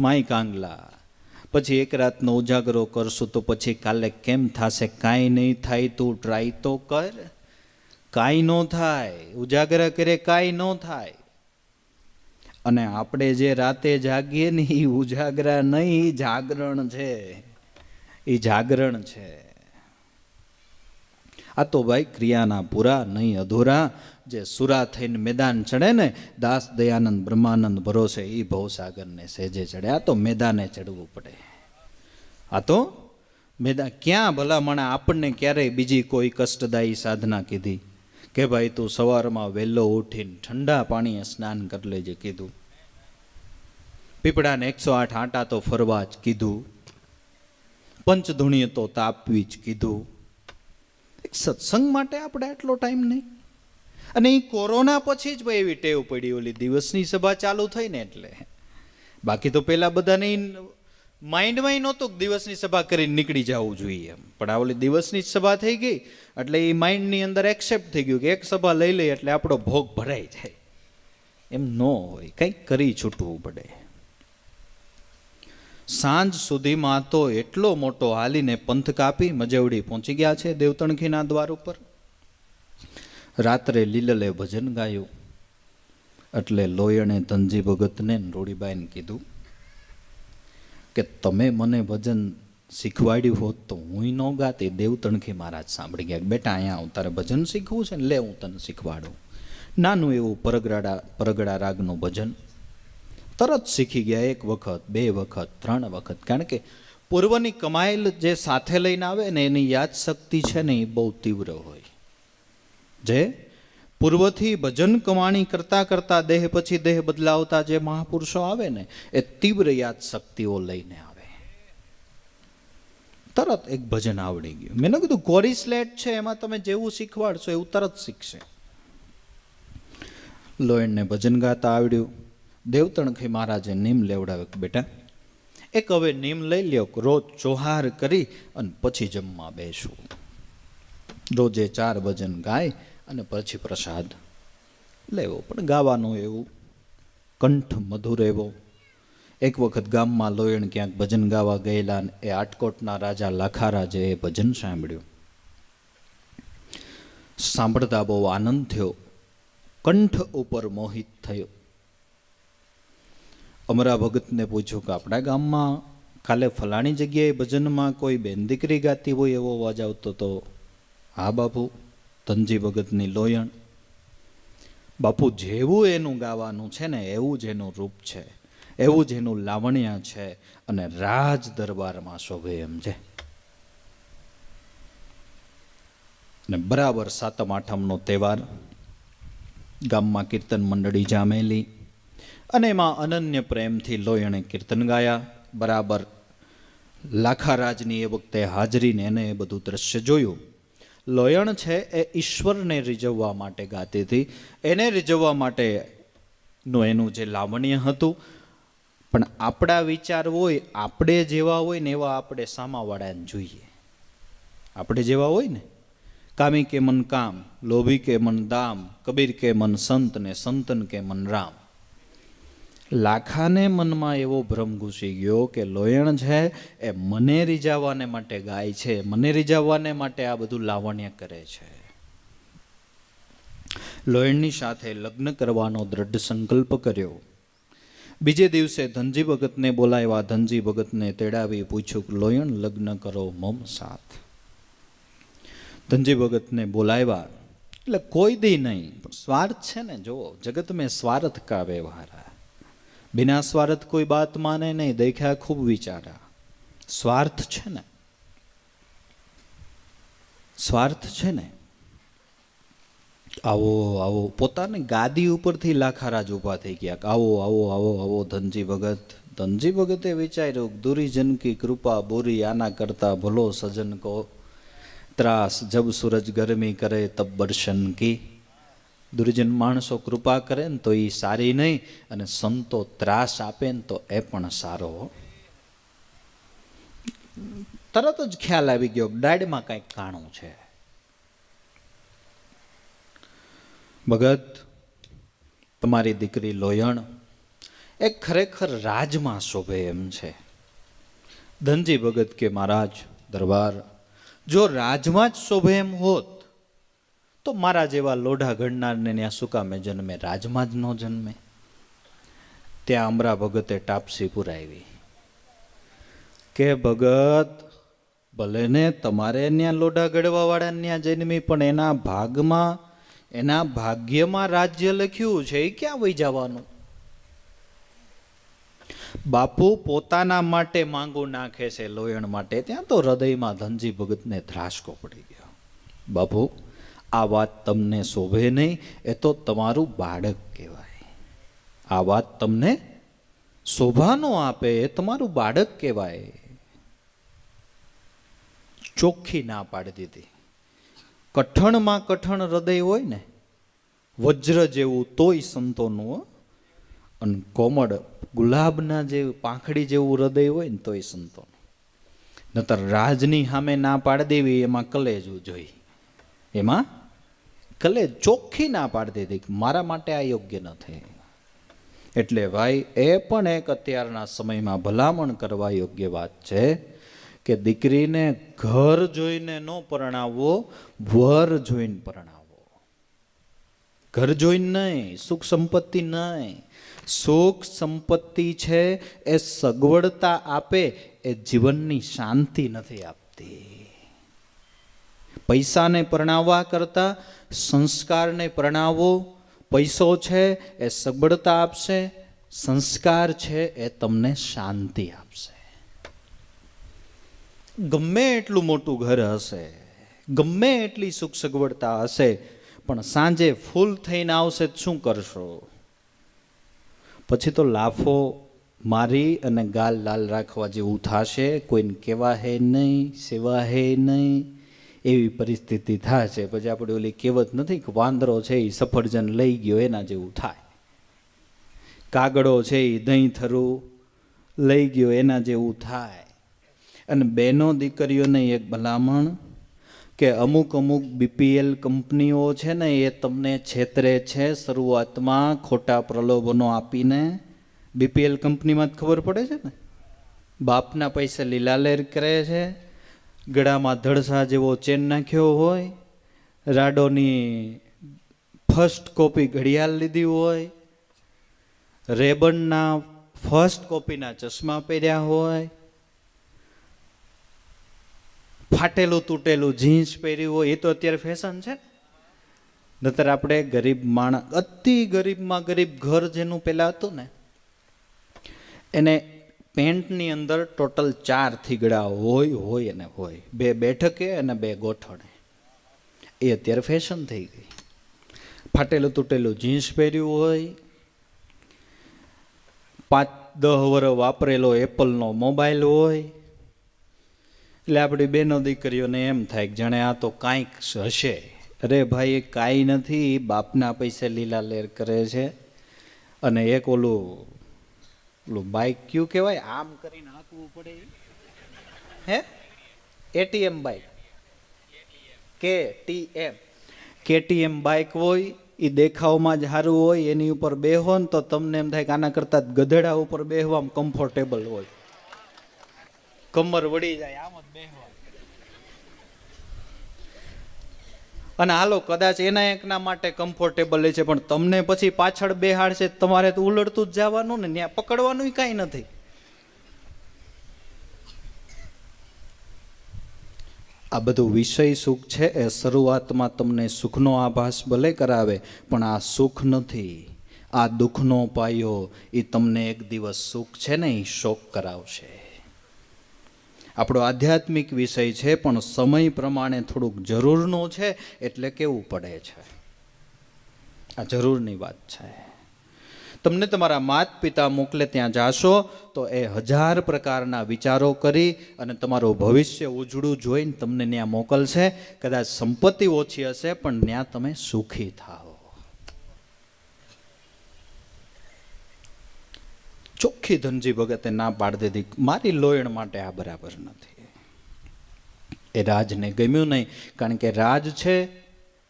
માય કાંગલા. પછી એક રાતનો ઉજાગરો કરશું તો પછી કાલે કેમ થશે? કાંઈ નહીં થાય, તું ટ્રાય તો કર. કાંઈ ન થાય. ઉજાગરા કરે કાંઈ ન થાય. અને આપણે જે રાતે જાગીએ ને એ ઉજાગરા નહીં, એ જાગરણ છે. એ જાગરણ છે. આ તો ભાઈ ક્રિયાના પૂરા નહીં અધૂરા. જે સુરા થઈને મેદાન ચડે ને, દાસ દયાનંદ બ્રહ્માનંદ ભરોસે એ ભવસાગરને સેજે ચડે. આ તો મેદાને ચડવું પડે. આ તો મેદાન. ક્યાં ભલામણા આપણને ક્યારેય બીજી કોઈ કષ્ટદાયી સાધના કીધી કે ભાઈ તું સવારમાં વહેલો ઉઠીને ઠંડા પાણીએ સ્નાન કરી લેજે કીધું? પીપળાને 108 આંટા તો ફરવા જ કીધું. પંચધૂણીએ તો તાપવી જ કીધું. સત્સંગ માટે આપણે એટલો ટાઈમ નહીં. અને એ કોરોના પછી જ ભાઈ એવી ટેવ પડી, ઓલી દિવસની સભા ચાલુ થઈ ને એટલે. બાકી તો પેલા બધાને માઇન્ડમાં નહોતું કે દિવસની સભા કરીને નીકળી જવું જોઈએ એમ. પણ આ ઓલી દિવસની જ સભા થઈ ગઈ એટલે એ માઇન્ડની અંદર એક્સેપ્ટ થઈ ગયું કે એક સભા લઈ લઈએ એટલે આપણો ભોગ ભરાઈ જાય. એમ ન હોય, કંઈક કરી છૂટવું પડે. સાંજ સુધીમાં તો એટલો મોટો હાલીને પંથ કાપી મજવડી પહોંચી ગયા છે દેવતણખીના દ્વાર ઉપર. રાત્રે લીલલે ભજન ગાયું. એટલે લોયણે ધનજી ભગતને રૂડીબાઈને કીધું કે તમે મને ભજન શીખવાડ્યું હોત તો હું ન ગાતી. દેવતણખી મહારાજ સાંભળી ગયા, બેટા અહીંયા આવ, તારે ભજન શીખવું છે ને, લે હું તને શીખવાડું. નાનું એવું પરગડા રાગનું ભજન તરત શીખી ગયા. 1 વખત, 2 વખત, 3 વખત. કારણ કે પૂર્વની કમાયેલ જે સાથે લઈને આવે ને એની યાદ શક્તિ છે ને એ બહુ તીવ્ર હોય. જે પૂર્વથી ભજન કમાણી કરતા કરતા દેહ પછી દેહ બદલાવતા જે મહાપુરુષો આવે ને એ તીવ્ર યાદ શક્તિઓ લઈને આવે. તરત એક ભજન આવડી ગયું. મેં કીધું કોરી સ્લેટ છે, એમાં તમે જેવું શીખવાડશો એવું તરત શીખશે. લોયણને ભજન ગાતા આવડ્યું. દેવતણખી મહારાજે નીમ લેવડાવ્યો, બેટા એક હવે નીમ લઈ લ્યો, રોજ ચોહાર કરી અને પછી જમવા બેસું. રોજે 4 ભજન ગાય અને પછી પ્રસાદ લેવો. પણ ગાવાનું એવું કંઠ મધુર એવો. એક વખત ગામમાં લોયણ ક્યાંક ભજન ગાવા ગયેલા, એ આટકોટના રાજા લાખારાજે એ ભજન સાંભળ્યું. સાંભળતા બહુ આનંદ થયો, કંઠ ઉપર મોહિત થયો. અમરા ભગતને પૂછ્યું કે આપણા ગામમાં કાલે ફલાણી જગ્યાએ ભજનમાં કોઈ બેન દીકરી ગાતી હોય એવો અવાજ આવતો તો. હા બાપુ. ધનજી ભગતની લોયણ, બાપુ જેવું એનું ગાવાનું છે ને એવું જ એનું રૂપ છે, એવું જ એનું લાવણ્ય છે અને રાજ દરબારમાં શોભે એમ છે. ને બરાબર 7મ 8મનો તહેવાર, ગામમાં કીર્તન મંડળી જામેલી અને એમાં અનન્ય પ્રેમથી લોયણે કીર્તન ગાયા. બરાબર લાખારાજની એ વખતે હાજરીને એને એ બધું દ્રશ્ય જોયું. લોયણ છે એ ઈશ્વરને રીઝવવા માટે ગાતી હતી, એને રીઝવવા માટેનું એનું જે લાવણ્ય હતું. પણ આપણા વિચાર હોય, આપણે જેવા હોય ને એવા આપણે સામાવાળાને જોઈએ. આપણે જેવા હોય ને, કામી કે મન કામ, લોભી કે મન દામ, કબીર કે મન સંત ને સંતન કે મન રામ. લાખાને મનમાં એવો ભ્રમ ઘૂસી ગયો કે લોયણ છે એ મને રીઝાવવાને માટે ગાય છે, મને રીઝાવવાને માટે આ બધું લાવણ્ય કરે છે. લોયણની સાથે લગ્ન કરવાનો દ્રઢ સંકલ્પ કર્યો. બીજે દિવસે ધનજી ભગતને બોલાવ્યા. ધનજી ભગતને તેડાવી પૂછ્યું, લોયણ લગ્ન કરો મમ સાથ. ધનજી ભગતને બોલાવ્યા એટલે કોઈ દી નહીં, પણ સ્વાર્થ છે ને. જુઓ, જગત મેં સ્વાર્થ કા વ્યવહાર, બિના સ્વાર્થ કોઈ બાત માને નહીં, દેખ્યા ખૂબ વિચારા. સ્વાર્થ છે ને, સ્વાર્થ છે ને. આવો આવો પોતાની ગાદી ઉપરથી લાખારાજ ઊભા થઈ ગયા. આવો આવો આવો આવો ધનજી ભગત. ધનજી ભગતે વિચાર્યું, દુરીજન કી કૃપા બોરી, આના કરતા ભલો સજન કો ત્રાસ, જબ સૂરજ ગરમી કરે તબ બર્શન કી. દુર્જન માણસો કૃપા કરે ને તો એ સારી નહીં, અને સંતો ત્રાસ આપે ને તો એ પણ સારો. તરત જ ખ્યાલ આવી ગયો, દાડમાં કંઈક કાણું છે. ભગત, તમારી દીકરી લોયણ એ ખરેખર રાજમાં શોભે એમ છે. ધનજી ભગત કે મહારાજ દરબાર, જો રાજમાં જ શોભે એમ હોત તો મારા જેવા લોઢા ઘડનારને ત્યાં શું કામે જન્મે, રાજમાં જ ન જન્મે. ત્યાં અમરા ભગતે ટાપસી પુરાવી કે ભગત, ભલે ને તમારે ત્યાં લોઢા ગળવા વાળા ત્યાં જન્મી, પણ એના ભાગમાં, એના ભાગ્યમાં રાજ્ય લખ્યું છે, એ ક્યાં વહી જવાનું? બાપુ પોતાના માટે માંગુ નાખે છે લોયણ માટે. ત્યાં તો હૃદયમાં ધનજી ભગતને ધ્રાસકો પડી ગયો. બાપુ, આ વાત તમને શોભે નહીં, એ તો તમારું બાળક કહેવાય. આ વાત તમને શોભા ન આપે, એ તમારું બાળક કહેવાય. ચોખ્ખી ના પાડી દીધી. કઠણમાં કઠણ હૃદય હોય ને, વજ્ર જેવું તોય સંતોનું, અને કોમળ ગુલાબના જે પાંખડી જેવું હૃદય હોય ને તોય સંતોનું. નતર રાજની સામે ના પાડી દેવી, એમાં કલેજું જોઈ, એમાં કલે ચોખ્ખી ના પાડી દીધી, મારા માટે આ યોગ્ય નથી. એટલે ભાઈ એ પણ એક અત્યારના સમયમાં ભલામણ કરવા યોગ્ય વાત છે કે દીકરીને ઘર જોઈને ન પરણાવવો, વર જોઈને પરણાવવો. ઘર જોઈને નહીં, સુખ સંપત્તિ નહીં. સુખ સંપત્તિ છે એ સગવડતા આપે, એ જીવનની શાંતિ નથી આપતી. પૈસાને પરણાવવા કરતા સંસ્કારને પરણાવવો. પૈસો છે એ સગવડતા આપશે, સંસ્કાર છે એ તમને શાંતિ આપશે. ગમે એટલું મોટું ઘર હશે, ગમે એટલી સુખ સગવડતા હશે, પણ સાંજે ફૂલ થઈને આવશે શું કરશો? પછી તો લાફો મારી અને ગાલ લાલ રાખવા જેવું થશે. કોઈને કહેવા હે નહીં, સેવા હે નહીં, એવી પરિસ્થિતિ થશે. પછી આપણે ઓલી કહેવત નથી કે વાંદરો છે એ સફરજન લઈ ગયો, એના જેવું થાય. કાગડો છે એ દહીં થરું લઈ ગયો, એના જેવું થાય. અને બહેનો દીકરીઓને એક ભલામણ કે અમુક બીપીએલ કંપનીઓ છે ને એ તમને છેતરે છે શરૂઆતમાં ખોટા પ્રલોભનો આપીને. બીપીએલ કંપનીમાં જ ખબર પડે છે ને, બાપના પૈસે લીલાલેર કરે છે, ગળામાં ધડસા જેવો ચેન નાખ્યો હોય, રાડોની ફર્સ્ટ કોપી ઘડિયાળ લીધી હોય, રેબનના ફર્સ્ટ કોપીના ચશ્મા પહેર્યા હોય, ફાટેલું તૂટેલું જીન્સ પહેર્યું હોય. એ તો અત્યારે ફેશન છે. નતર આપણે ગરીબ માણસ, અતિ ગરીબમાં ગરીબ ઘર જેનું પહેલાં હતું ને, એને પેન્ટની અંદર ટોટલ 4 થીગડા હોય અને હોય, 2 બેઠકે અને 2 ગોઠણે. એ અત્યારે ફેશન થઈ ગઈ. ફાટેલું તૂટેલું જીન્સ પહેર્યું હોય, 5-10 વર્ષ વાપરેલો એપલનો મોબાઈલ હોય. એટલે આપણી બેનો દીકરીઓને એમ થાય કે જાણે આ તો કાંઈક હશે. અરે ભાઈ, એ કાંઈ નથી, બાપના પૈસે લીલા લેર કરે છે. અને એક ઓલું બાઇક કયું કહેવાય, આમ કરીને હાંકવું પડે, હે એટીએમ બાઇક, કેટીએમ બાઇક હોય. એ દેખાવમાં જ સારું હોય, એની ઉપર બેહો ને તો તમને એમ થાય કે આના કરતાં ગધેડા ઉપર બેહવામાં કમ્ફર્ટેબલ હોય, કમર વળી જાય, આમ જ બેહવા. અને હાલો કદાચ એના એકના માટે કમ્ફર્ટેબલ છે, પણ તમને પછી પાછળ બેહાડશે, તમારે તો ઉલડતું જ જવાનું ને, ત્યાં પકડવાનું કાંઈ નથી. આ બધું વિષય સુખ છે એ શરૂઆતમાં તમને સુખનો આભાસ ભલે કરાવે, પણ આ સુખ નથી. આ દુઃખનો પાયો એ તમને એક દિવસ સુખ છે ને એ શોક કરાવશે. આપણો આધ્યાત્મિક વિષય છે, પણ સમય પ્રમાણે થોડુંક જરૂરનો છે, એટલે કેવું પડે છે. આ જરૂરની વાત છે. તમને તમારા માત પિતા મોકલે ત્યાં જાશો તો એ 1000 પ્રકારના વિચારો કરી અને તમારું ભવિષ્ય ઉજળું જોઈને તમને ત્યાં મોકલશે. કદાચ સંપત્તિ ઓછી હશે, પણ ત્યાં તમે સુખી થાઓ. ચોખ્ખી ધનજી ભગતે ના પાડી દીધી, મારી લોયણ માટે આ બરાબર નથી. એ રાજને ગમ્યું નહીં, કારણ કે રાજ છે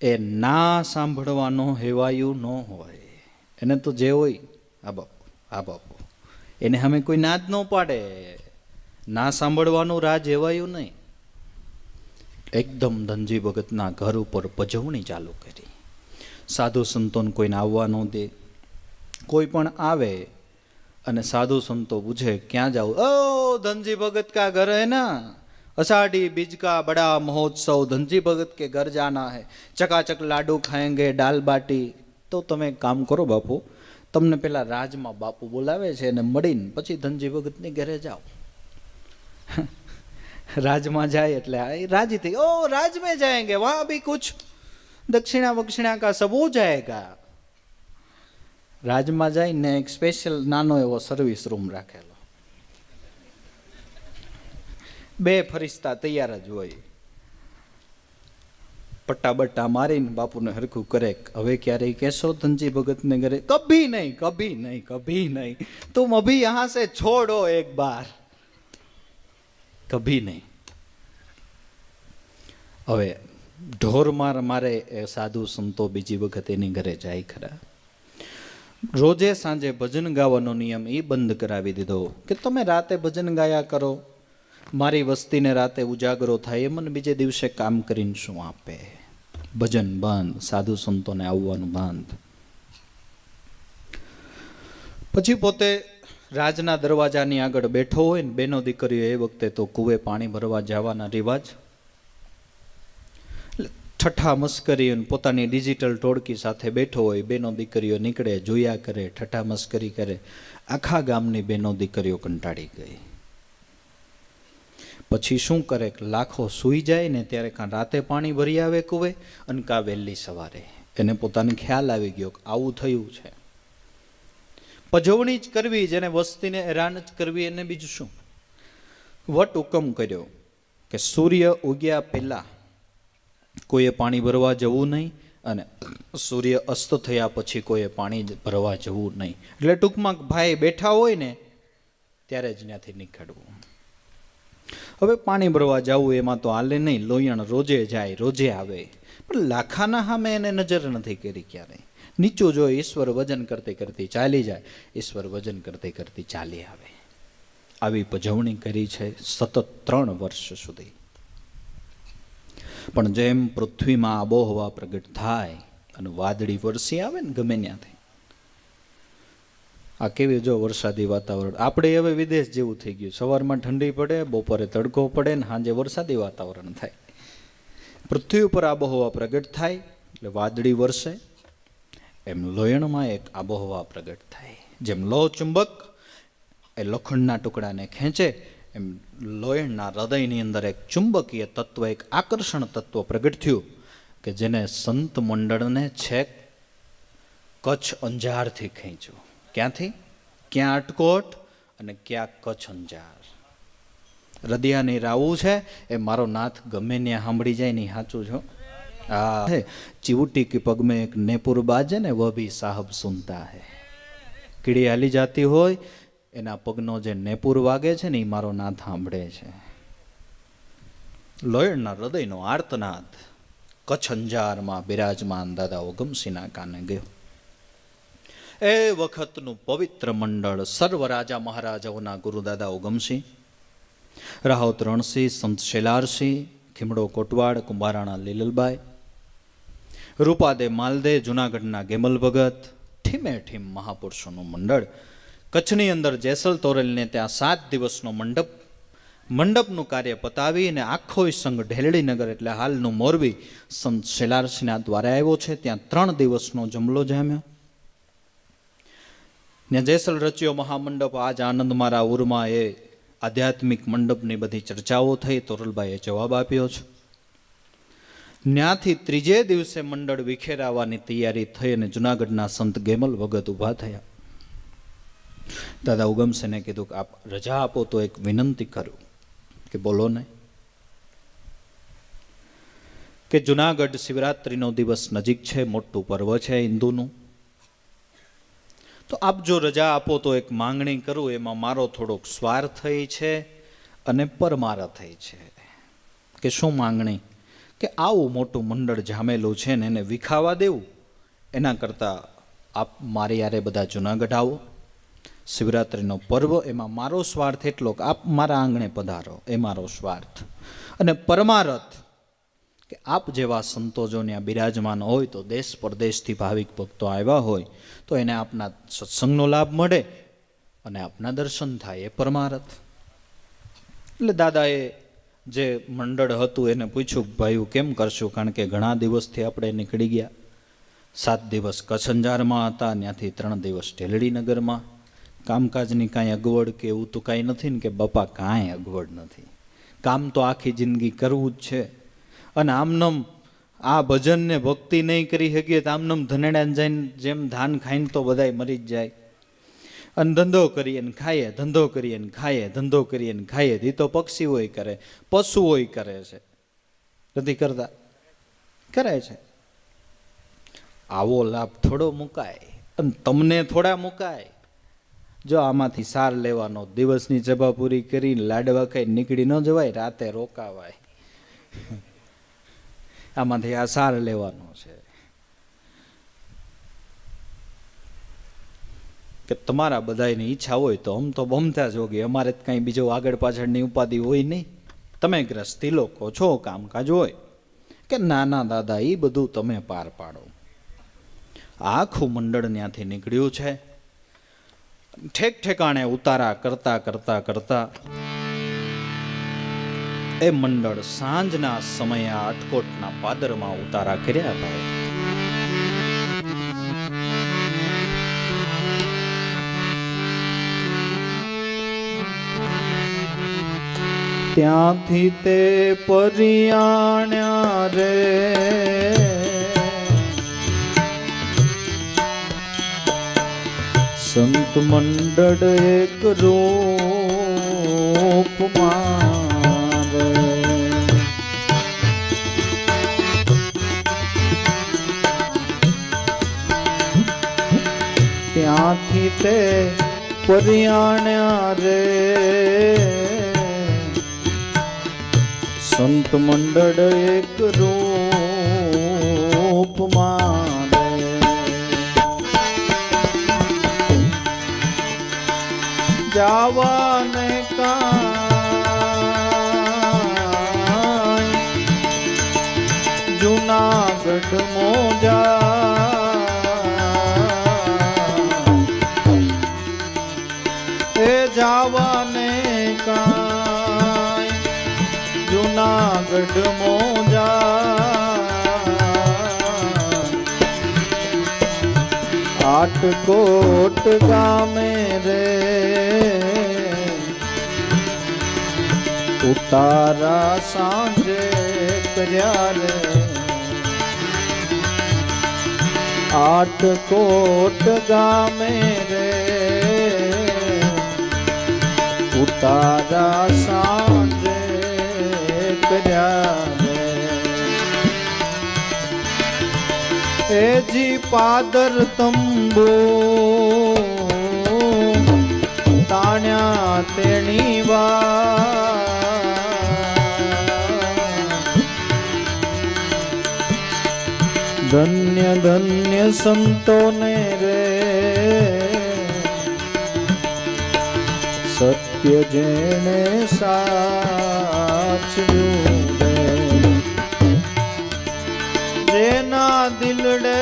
એ ના સાંભળવાનો હેવાયું ન હોય. એને તો જે હોય આ બાપુ એને અમે કોઈ ના જ ન પાડે. ના સાંભળવાનું રાજ હેવાયું નહીં. એકદમ ધનજી ભગતના ઘર ઉપર પજવણી ચાલુ કરી. સાધુ સંતોને કોઈને આવવા ન દે. કોઈ પણ આવે અને સાધુ સંતો પૂછે ક્યાં જાઓ? ઓ ધનજી ભગત કા ઘર હે ના, अषाढ़ी बीज का बड़ा महोत्सव, धनजी भगत के घर जाना है, चकाचक लाडू खाएंगे, दाल बाटी. तो તમે કામ કરો બાપુ, તમને પેલા રાજમાં બાપુ બોલાવે છે અને મળીને પછી ધનજી ભગતની ઘરે જાઓ. રાજમાં જાય એટલે રાજી થઈ, ઓ राज में जाएंगे, वहां भी कुछ दक्षिणा वक्षिणा का सब हो जाएगा. રાજમાં જઈને એક સ્પેશિયલ નાનો એવો સર્વિસ રૂમ રાખેલો, 2 ફરિશ્તા તૈયાર જ હોય, પટ્ટા બટ્ટા મારીને બાપુને હરખું કરે. હવે ક્યારેય કહેશો ધનજી ભગતને ઘરે? કભી નહીં, કભી નહીં, કભી નહીં. તુમ અભી યહાં સે છોડો એક બાર, કભી નહીં. હવે ઢોર મારે એ સાધુ સંતો બીજી વખત એની ઘરે જાય ખરા. રોજે સાંજે ભજન ગાવાનો નિયમ એ બંધ કરાવી દીધો કે તમે રાતે ભજન ગાયા કરો, મારી વસ્તીને રાતે ઉજાગરો થાય, એ મને બીજે દિવસે કામ કરીને શું આપે. ભજન બંધ, સાધુ સંતોને આવવાનું બંધ. પછી પોતે રાજના દરવાજાની આગળ બેઠો હોય ને, બેનો દીકરીઓ એ વખતે તો કુએ પાણી ભરવા જવાના રિવાજ, ઠઠ્ઠા મસ્કરી અને પોતાની ડિજિટલ ટોળકી સાથે બેઠો હોય, બેનો દીકરીઓ નીકળે, જોયા કરે, ઠઠ્ઠા મસ્કરી કરે. આખા ગામની બેનો દીકરીઓ કંટાળી ગઈ. પછી શું કરે, લાખો સૂઈ જાય ને ત્યારે કાં રાતે પાણી ભરી આવે કુવે અને કાં વહેલી સવારે. એને પોતાને ખ્યાલ આવી ગયો કે આવું થયું છે. પજવણી જ કરવી, જેને વસ્તીને હેરાન જ કરવી, એને બીજું શું. વટ હુકમ કર્યો કે સૂર્ય ઉગ્યા પહેલા કોઈએ પાણી ભરવા જવું નહીં અને સૂર્ય અસ્ત થયા પછી કોઈએ પાણી ભરવા જવું નહીં. એટલે ટૂંકમાં ભાઈ બેઠા હોય ને ત્યારે જ ત્યાંથી નીકળવું. હવે પાણી ભરવા જવું એમાં તો હાલે નહીં, લોયણ રોજે જાય રોજે આવે, પણ લાખાના સામે એને નજર નથી કરી ક્યારેય. નીચું જો ઈશ્વર વજન કરતી કરતી ચાલી જાય, ઈશ્વર વજન કરતી કરતી ચાલી આવે. આવી પજવણી કરી છે સતત 3 વર્ષ સુધી. પણ જેમ પૃથ્વીમાં આબોહવા પ્રગટ થાય અને વાદળી વરસી આવે ને ગમે ત્યાંથી, આ કેવી જો વરસાદી વાતાવરણ. આપણે હવે વિદેશ જેવું થઈ ગયું, સવારમાં ઠંડી પડે, બપોરે તડકો પડે ને સાંજે વરસાદી વાતાવરણ થાય. પૃથ્વી ઉપર આબોહવા પ્રગટ થાય એટલે વાદળી વરસે, એમ લોયણમાં એક આબોહવા પ્રગટ થાય. જેમ લોહ ચુંબક એ લોખંડના ટુકડાને ખેંચે, એમ લોયણના હૃદયની અંદર એક ચુંબકીય તત્વ, એક આકર્ષણ તત્વ પ્રગટ થયું કે જેને સંત મંડળને છેક કચ્છ અંજારથી ખેંચ્યું. ક્યાંથી? ક્યાં અટકોટ અને ક્યાં કચ્છ અંજાર. હૃદયાની રાવું છે એ મારો નાથ ગમે ત્યાં સાંભળી જાય નહીં, સાચું છો. હા, ચીવટી કે પગ મેં એક નેપુર બાજે ને વ ભી સાહબ સુનતા હૈ. કીડી હાલી જાતી હોય એના પગનો જે નેપુર વાગે છે ને એ મારો નાથ સાંભળે છે. લોયણના હૃદયનો આર્તનાદ કચ્છ અંજારમાં બિરાજમાન દાદા ઓગમસિંહના કાને ગયો. એ વખતનું પવિત્ર મંડળ, સર્વ રાજા મહારાજાઓના ગુરુ દાદા ઓગમસિંહ, રાહોત રણસિંહ, સંત શેલારસિંહ, ખીમડો કોટવાડ, કુંભારાણા લીલલબાઈ, રૂપાદે માલદે, જુનાગઢના ગેમલ ભગત, ઠીમે ઠીમ મહાપુરુષોનું મંડળ કચ્છની અંદર જેસલ તોરલને ત્યાં 7 દિવસનો મંડપનું કાર્ય પતાવીને આખો સંઘ ઢેલડીનગર એટલે હાલનું મોરબી સંત શેલારસિંહના દ્વારે આવ્યો છે. ત્યાં 3 દિવસનો જમલો જામ્યો. ત્યાં જેસલ રચ્યો મહામંડપ. આજ આનંદ મારા ઉરમાં એ આધ્યાત્મિક મંડપની બધી ચર્ચાઓ થઈ. તોરલબાઈએ જવાબ આપ્યો છે. ત્યાંથી 3જે દિવસે મંડળ વિખેરાવાની તૈયારી થઈ અને જુનાગઢના સંત ગેમલ ભગત ઊભા થયા. દાદા ઉગમસિંહને કીધું કે આપ રજા આપો તો એક વિનંતી કરું. કે બોલો ને. કે જુનાગઢ શિવરાત્રિનો દિવસ નજીક છે, મોટું પર્વ છે હિન્દુનું, તો આપ જો રજા આપો તો એક માંગણી કરું. એમાં મારો થોડોક સ્વાર્થ છે અને પરમારથ છે. કે શું માંગણી? કે આવું મોટું મંડળ જામેલું છે ને એને વિખાવા દેવું, એના કરતાં આપ મારી યારે બધા જુનાગઢ આવો. શિવરાત્રિનો પર્વ, એમાં મારો સ્વાર્થ એટલો કે આપ મારા આંગણે પધારો, એ મારો સ્વાર્થ. અને પરમારથ કે આપ જેવા સંતો જો ત્યાં બિરાજમાન હોય તો દેશ પરદેશથી ભાવિક ભક્તો આવ્યા હોય તો એને આપના સત્સંગનો લાભ મળે અને આપના દર્શન થાય, એ પરમારથ. એટલે દાદાએ જે મંડળ હતું એને પૂછ્યું, ભાઈ કેમ કરશું? કારણ કે ઘણા દિવસથી આપણે નીકળી ગયા. 7 દિવસ કચ્છ અંજારમાં હતા, ત્યાંથી 3 દિવસ ઢેલડીનગરમાં. કામકાજની કાંઈ અગવડ કે એવું તો કાંઈ નથી ને? કે બાપા કાંઈ અગવડ નથી, કામ તો આખી જિંદગી કરવું જ છે. અને આમનમ આ ભજનને ભક્તિ નહીં કરી શકીએ તો આમનમ ધનેડાને જઈને જેમ ધાન ખાઈને તો બધાય મરી જ જાય. અને ધંધો કરીએ ને ખાઈએ, ધંધો કરીએ ને ખાઈએ, ધંધો કરીએ ને ખાઈએ. એ તો પક્ષીઓય કરે, પશુઓય કરે છે, નથી કરતા? કરે છે. આવો લાભ થોડો મુકાય અને તમને થોડા મુકાય. જો આમાંથી સાર લેવાનો, દિવસની જભા પૂરી કરીને લાડવા ખાઈ નીકળી ન જવાય, રાતે રોકાવાય. આમાંથી આ સાર લેવાનો છે. કે તમારા બધાની ઈચ્છા હોય તો આમ તો બમતા જ હોગી, અમારે જ કાંઈ બીજો આગળ પાછળની ઉપાધિ હોય નહીં, તમે ગ્રસ્તી લોકો છો, કામકાજ હોય. કે નાના દાદા એ બધું તમે પાર પાડો. આખું મંડળ ત્યાંથી નીકળ્યું છે. ઠેક ઠેકાણે ઉતારા કરતા કરતા કરતા એ મંડળ સાંજના સમયે અટકોટના પાદરમાં ઉતારા કર્યા ભાઈ. ત્યાંથી તે પરિયાણ્યા રે સંત મંડળ એક રૂપમાં રે. ત્યાંથી તે પરિયાણ્યા રે સંત મંડળ એક રૂપમાં રે. જાવાને કાંઈ જૂનાગઢ મોજા એ જાવાને કાંઈ જૂનાગઢ મોજા આટકોટ ગામે રે ઉતારા સાંજે કર્યા રે. આટકોટ ગામે રે ઉતારા સાંજે કર્યા રે. એજી પાદર તંબુ તાણ્યા તેણી વા ધન્ય ધન્ય સંતોને રે સત્ય જેણે સાચવ્યું રે. જેના દિલડે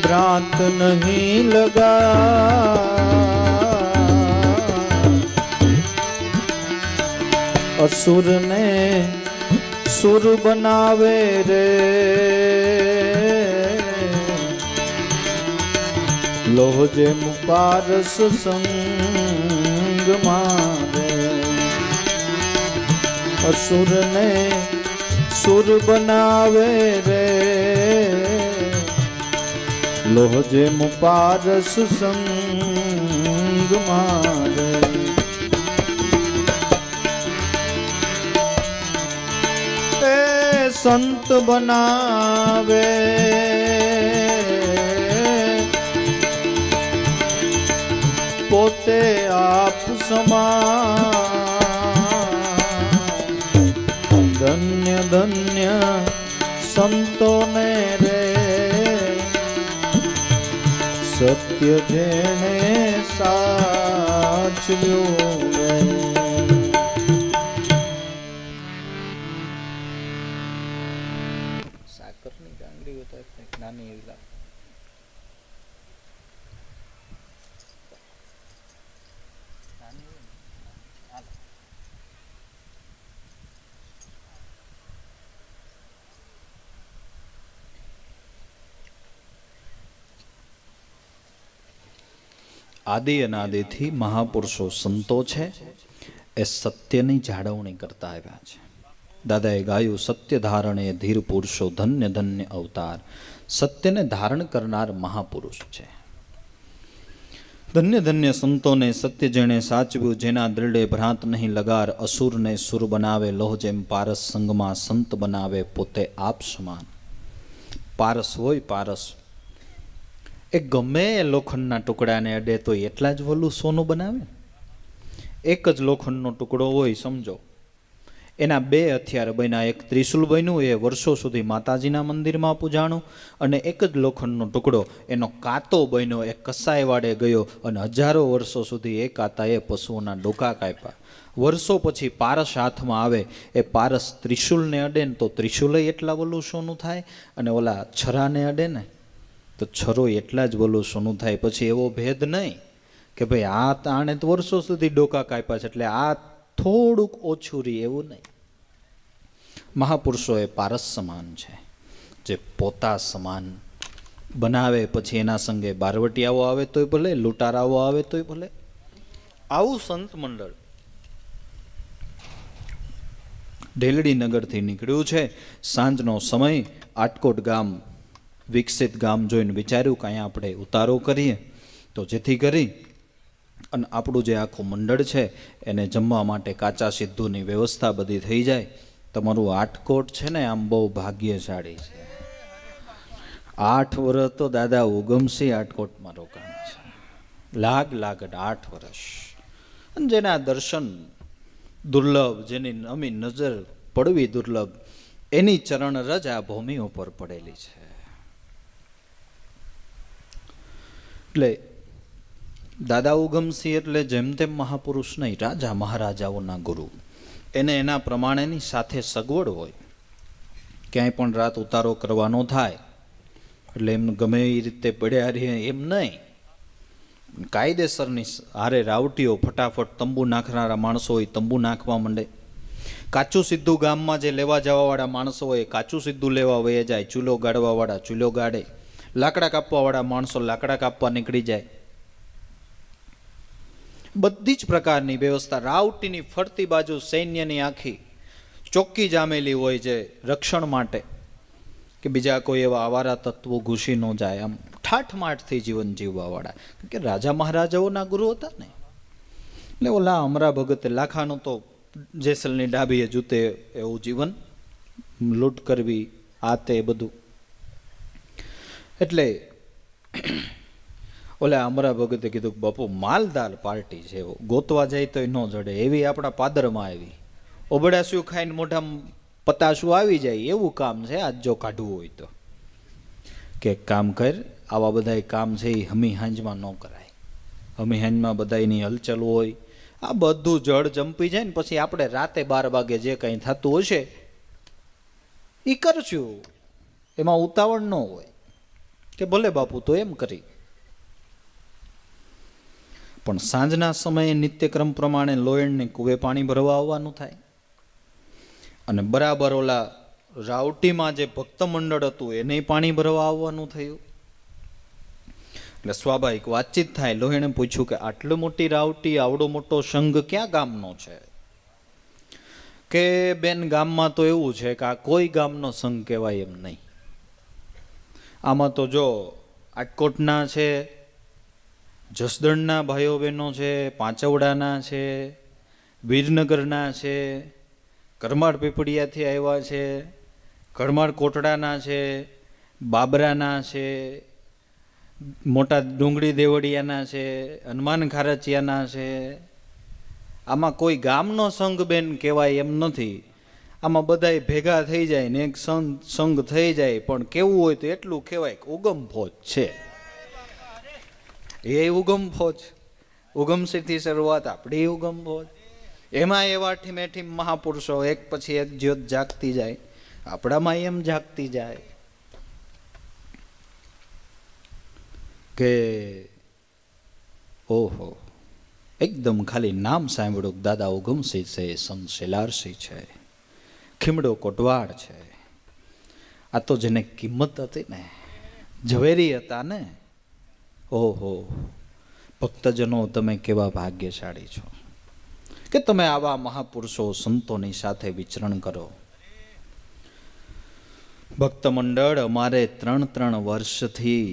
ભ્રાંત નહીં લગા અસુરને સુર બનાવે રે લોહ જેમ પારસ સંગમાં રે. અસુરને સુર બનાવે રે લોહ જેમ પારસ સંગમાં રે. સંત બનાવે પોતે આપ સમાન ધન્ય ધન્ય સંતોને રે સત્ય જેણે સાચવ્યું રે. સાકરની ગાંગડી હોતા નાની એવી આદિ અનાદિથી મહાપુરુષો સંતો છે એ સત્યની જાળવણી કરતા આવ્યા છે. દાદાએ ગાયું સત્ય ધારણે ધીર પુરુષો ધન્ય ધન્ય અવતાર. સત્યને ધારણ કરનાર મહાપુરુષ છે. ધન્ય ધન્ય સંતોને સત્ય જેણે સાચવ્યું જેના દ્રઢે ભ્રાંત નહીં લગાર. અસુરને સુર બનાવે લોહ જેમ પારસ સંગમાં સંત બનાવે પોતે આપ સમાન. પારસ હોય પારસ એ ગમે લોખંડના ટુકડાને અડે તો એટલા જ વલું સોનું બનાવે. એક જ લોખંડનો ટુકડો હોય સમજો, એના 2 હથિયાર બન્યા. એક ત્રિશુલ બન્યું, એ વર્ષો સુધી માતાજીના મંદિરમાં પૂજાણું, અને એક જ લોખંડનો ટુકડો એનો કાંતો બન્યો, એ કસાય વાડે ગયો અને હજારો વર્ષો સુધી એ કાંતાએ પશુઓના ડોકા કાપ્યા. વર્ષો પછી પારસ હાથમાં આવે, એ પારસ ત્રિશુલને અડે ને તો ત્રિશુલય એટલા વલું સોનું થાય, અને ઓલા છરાને અડે ને તો છરો એટલા જ વલું સોનું થાય. પછી એવો ભેદ નહીં કે ભાઈ આણે તો વર્ષો સુધી ડોકા કાપ્યા છે એટલે આ થોડુંક ઓછું રહી, એવું નહીં. મહાપુરુષો એ પારસ સમાન છે, જે પોતા સમાન બનાવે. પછી એના સંગે બારવટિયાઓ આવે તોય ભલે, લૂંટારાઓ આવે તોય ભલે. આવું સંત મંડળ ઢેલડી નગરથી નીકળ્યું છે. સાંજનો સમય, આટકોટ ગામ વિકસિત ગામ જોઈને વિચાર્યું કે અહીંયા આપણે ઉતારો કરીએ, તો જેથી કરી અને આપણું જે આખું મંડળ છે એને જમવા માટે કાચા સિદ્ધુની વ્યવસ્થા બધી થઈ જાય. તમારું આટકોટ છે ને આમ બહુ ભાગ્યશાળી છે. 8 વર્ષ તો દાદા ઉગમસિંહ આટકોટમાં રોકાણા છે. લાગ 8 વર્ષ. અને જેના દર્શન દુર્લભ, જેની અમી નજર પડવી દુર્લભ, એની ચરણ રજ આ ભૂમિ ઉપર પડેલી છે. એટલે દાદા ઉગમસિંહ એટલે જેમ તેમ મહાપુરુષ નહીં, રાજા મહારાજાઓના ગુરુ. એને એના પ્રમાણેની સાથે સગવડ હોય. ક્યાંય પણ રાત ઉતારો કરવાનો થાય એટલે એમ ગમે એ રીતે પડ્યા રહે એમ નહીં. કાયદેસરની હારે રાવટીઓ, ફટાફટ તંબુ નાખનારા માણસો હોય તંબુ નાખવા માંડે. કાચું સીધું ગામમાં જે લેવા જવાવાળા માણસો હોય કાચું સીધું લેવા વહી જાય. ચૂલો ગાળવાવાળા ચૂલો ગાળે. લાકડા કાપવાવાળા માણસો લાકડા કાપવા નીકળી જાય. બધી જ પ્રકારની વ્યવસ્થા. રાવટીની ફરતી બાજુ સૈન્યની આખી ચોક્કી જામેલી હોય છે રક્ષણ માટે, કે બીજા કોઈ એવા આવારા તત્વો ઘૂસી ન જાય. આમ ઠાઠમાઠથી જીવન જીવવાવાળા, કે રાજા મહારાજાઓના ગુરુ હતા ને. એટલે ઓલા અમરા ભગતે લાખાનું તો જેસલની ડાબીએ જૂતે એવું જીવન, લૂંટ કરવી આ તે બધું. એટલે ઓલા અમરા ભગતે કીધું બાપુ માલદાર પાર્ટી છે, ગોતવા જાય તો ન જડે એવી આપણા પાદરમાં આવી. ઓબડાશું ખાઈને મોઢામાં પતાશું આવી જાય એવું કામ છે આજ જો કાઢવું હોય તો. કે કામ કર, આવા બધા કામ છે એ હમી હાંજમાં ન કરાય. હમી હાંજમાં બધાની હલચલ હોય, આ બધું જળ જંપી જાય ને પછી આપણે રાતે 12 વાગે જે કંઈ થતું હશે એ કરશું. એમાં ઉતાવળ ન હોય કે ભલે બાપુ તો એમ કરી. પણ સાંજના સમયે નિત્યક્રમ પ્રમાણે લોયણને કુવે પાણી ભરવા આવવાનું થાય. અને બરાબર ઓલા રાવટીમાં જે ભક્ત મંડળ હતું એને પાણી ભરવા આવવાનું થયું. એટલે સ્વાભાવિક વાતચીત થાય. લોહીણે પૂછ્યું કે આટલી મોટી રાવટી, આવડો મોટો સંઘ ક્યાં ગામનો છે? કે બેન ગામમાં તો એવું છે કે આ કોઈ ગામનો સંઘ કહેવાય એમ નહીં. આમાં તો જો આટકોટના છે, જસદણના ભાઈઓ બહેનો છે, પાંચવડાના છે, વીરનગરના છે, કરમાળ પીપળિયાથી આવ્યા છે, કરમાળ કોટડાના છે, બાબરાના છે, મોટા ડુંગળી દેવળિયાના છે, હનુમાન ખારચિયાના છે. આમાં કોઈ ગામનો સંઘ બેન કહેવાય એમ નથી. આમાં બધાય ભેગા થઈ જાય ને એક સંઘ થઈ જાય. પણ કેવું હોય તો એટલું કહેવાય કે ઉગમ ફોજ છે. એ ઉગમ ફોજ, ઉગમસિંહથી શરૂઆત આપણી ઉગમ ફોજ. એમાં એવા ઠીમેઠીમ મહાપુરુષો એક પછી એક જ્યોત જાગતી જાય. આપણામાં એમ જાગતી જાય કે ઓહો, એકદમ ખાલી નામ સાંભળ્યું દાદા ઉગમસિંહ છે, સંત શેલારસિંહ છે, ખીમડો કોટવાડ છે. આ તો જેને કિંમત હતી ને, ઝવેરી હતા ને. ઓહો ભક્તજનો, તમે કેવા ભાગ્યશાળી છો કે તમે આવા મહાપુરુષો સંતોની સાથે વિચરણ કરો. ભક્ત મંડળ અમારે 3 વર્ષથી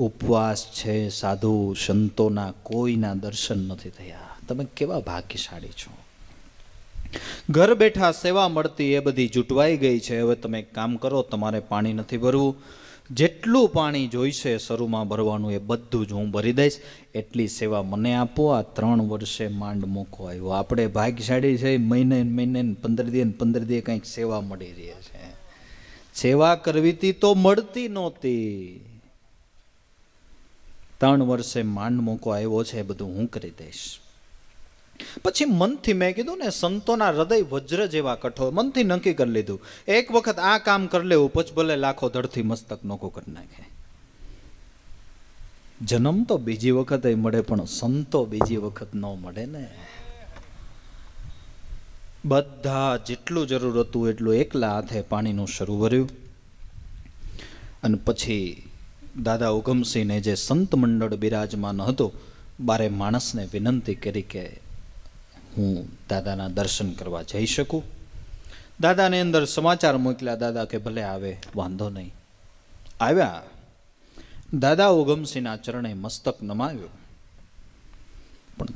ઉપવાસ છે. સાધુ સંતોના કોઈના દર્શન નથી થયા. તમે કેવા ભાગ્યશાળી છો. ઘર બેઠા સેવા મળતી એ બધી જૂટવાઈ ગઈ છે. હવે તમે એક કામ કરો, તમારે પાણી નથી ભરવું, જેટલું પાણી જોઈશે શરૂમાં ભરવાનું એ બધું જ હું ભરી દઈશ, એટલી સેવા મને આપો. આ 3 વર્ષે માંડ મોકો આવ્યો. આપણે ભાગ્યશાળી છે, મહિને 15 દી 15 દી કંઈક સેવા મળી રહી છે. સેવા કરવી હતી તો મળતી નહોતી. 3 વર્ષે માંડ મોકો આવ્યો છે, એ બધું હું કરી દઈશ. પછી મનથી મેં કીધું ને, સંતોના હૃદય વજ્ર જેવા કઠોર. મનથી નક્કી કરી લીધું, એક વખત આ કામ કરી લેવું, પછી ભલે લાખો ધડથી મસ્તક નોખું કરી નાખે. જન્મ તો બીજી વખત મળે, પણ સંતો બીજી વખત ન મળે ને. બધા જેટલું જરૂર હતું એટલું એકલા હાથે પાણીનું શરૂ ભર્યું. અને પછી દાદા ઉગમસિંહને, જે સંત મંડળ બિરાજમાન હતો, બારે માણસને વિનંતી કરી કે હું દાદાના દર્શન કરવા જઈ શકું. દાદાને અંદર સમાચાર મોકલ્યા. દાદા કે ભલે આવે, વાંધો નહીં. આવ્યા. દાદા ઉગમસિંહના ચરણે મસ્તક નમાવ્યું. પણ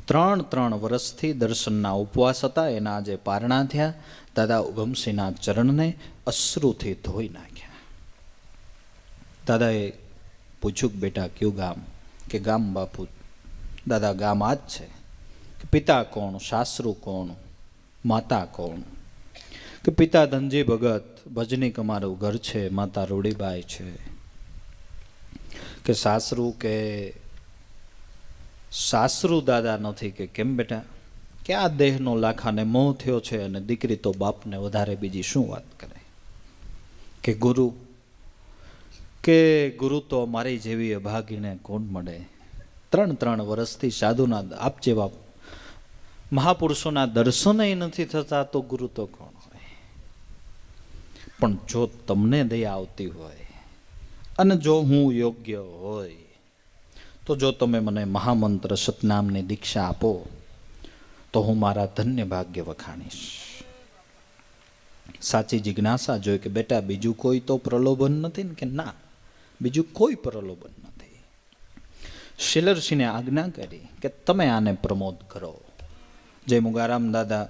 3 વર્ષથી દર્શનના ઉપવાસ હતા, એના આજે પારણા થયા. દાદા ઉગમસિંહના ચરણને અશ્રુથી ધોઈ નાખ્યા. દાદાએ પૂછ્યું, બેટા કયું ગામ? કે ગામ બાપુ. દાદા ગામ આ જ છે. કે પિતા કોણ? સાસરું કોણ? માતા કોણ? કે પિતા ધનજી ભગત, ભજનીક અમારું ઘર છે, માતા રૂડીબાઈ છે. કે સાસરું? કે સાસરું દાદા નથી. કે કેમ બેટા? કે આ દેહનો લાખાને મોહ થયો છે, અને દીકરી તો બાપને વધારે બીજી શું વાત કરે. કે ગુરુ? કે ગુરુ તો મારી જેવી અભાગીને કોણ મળે. 3 વર્ષથી સાધુના આપ જેવા મહાપુરુષોના દર્શનય નથી થતા, તો ગુરુ તો કોણ હોય. પણ જો તમને દયા આવતી હોય, અને જો હું યોગ્ય હોય, તો જો તમે મને મહામંત્ર સતનામની દીક્ષા આપો, તો હું મારા ધન્ય ભાગ્ય વખાણીશ. સાચી જિજ્ઞાસા જોઈ કે બેટા બીજું કોઈ તો પ્રલોભન નથી ને? કે ના, બીજું કોઈ પ્રલોભન નથી. શિલરસિંહને આજ્ઞા કરી કે તમે આને પ્રમોદ કરો. જય મુગારામ દાદા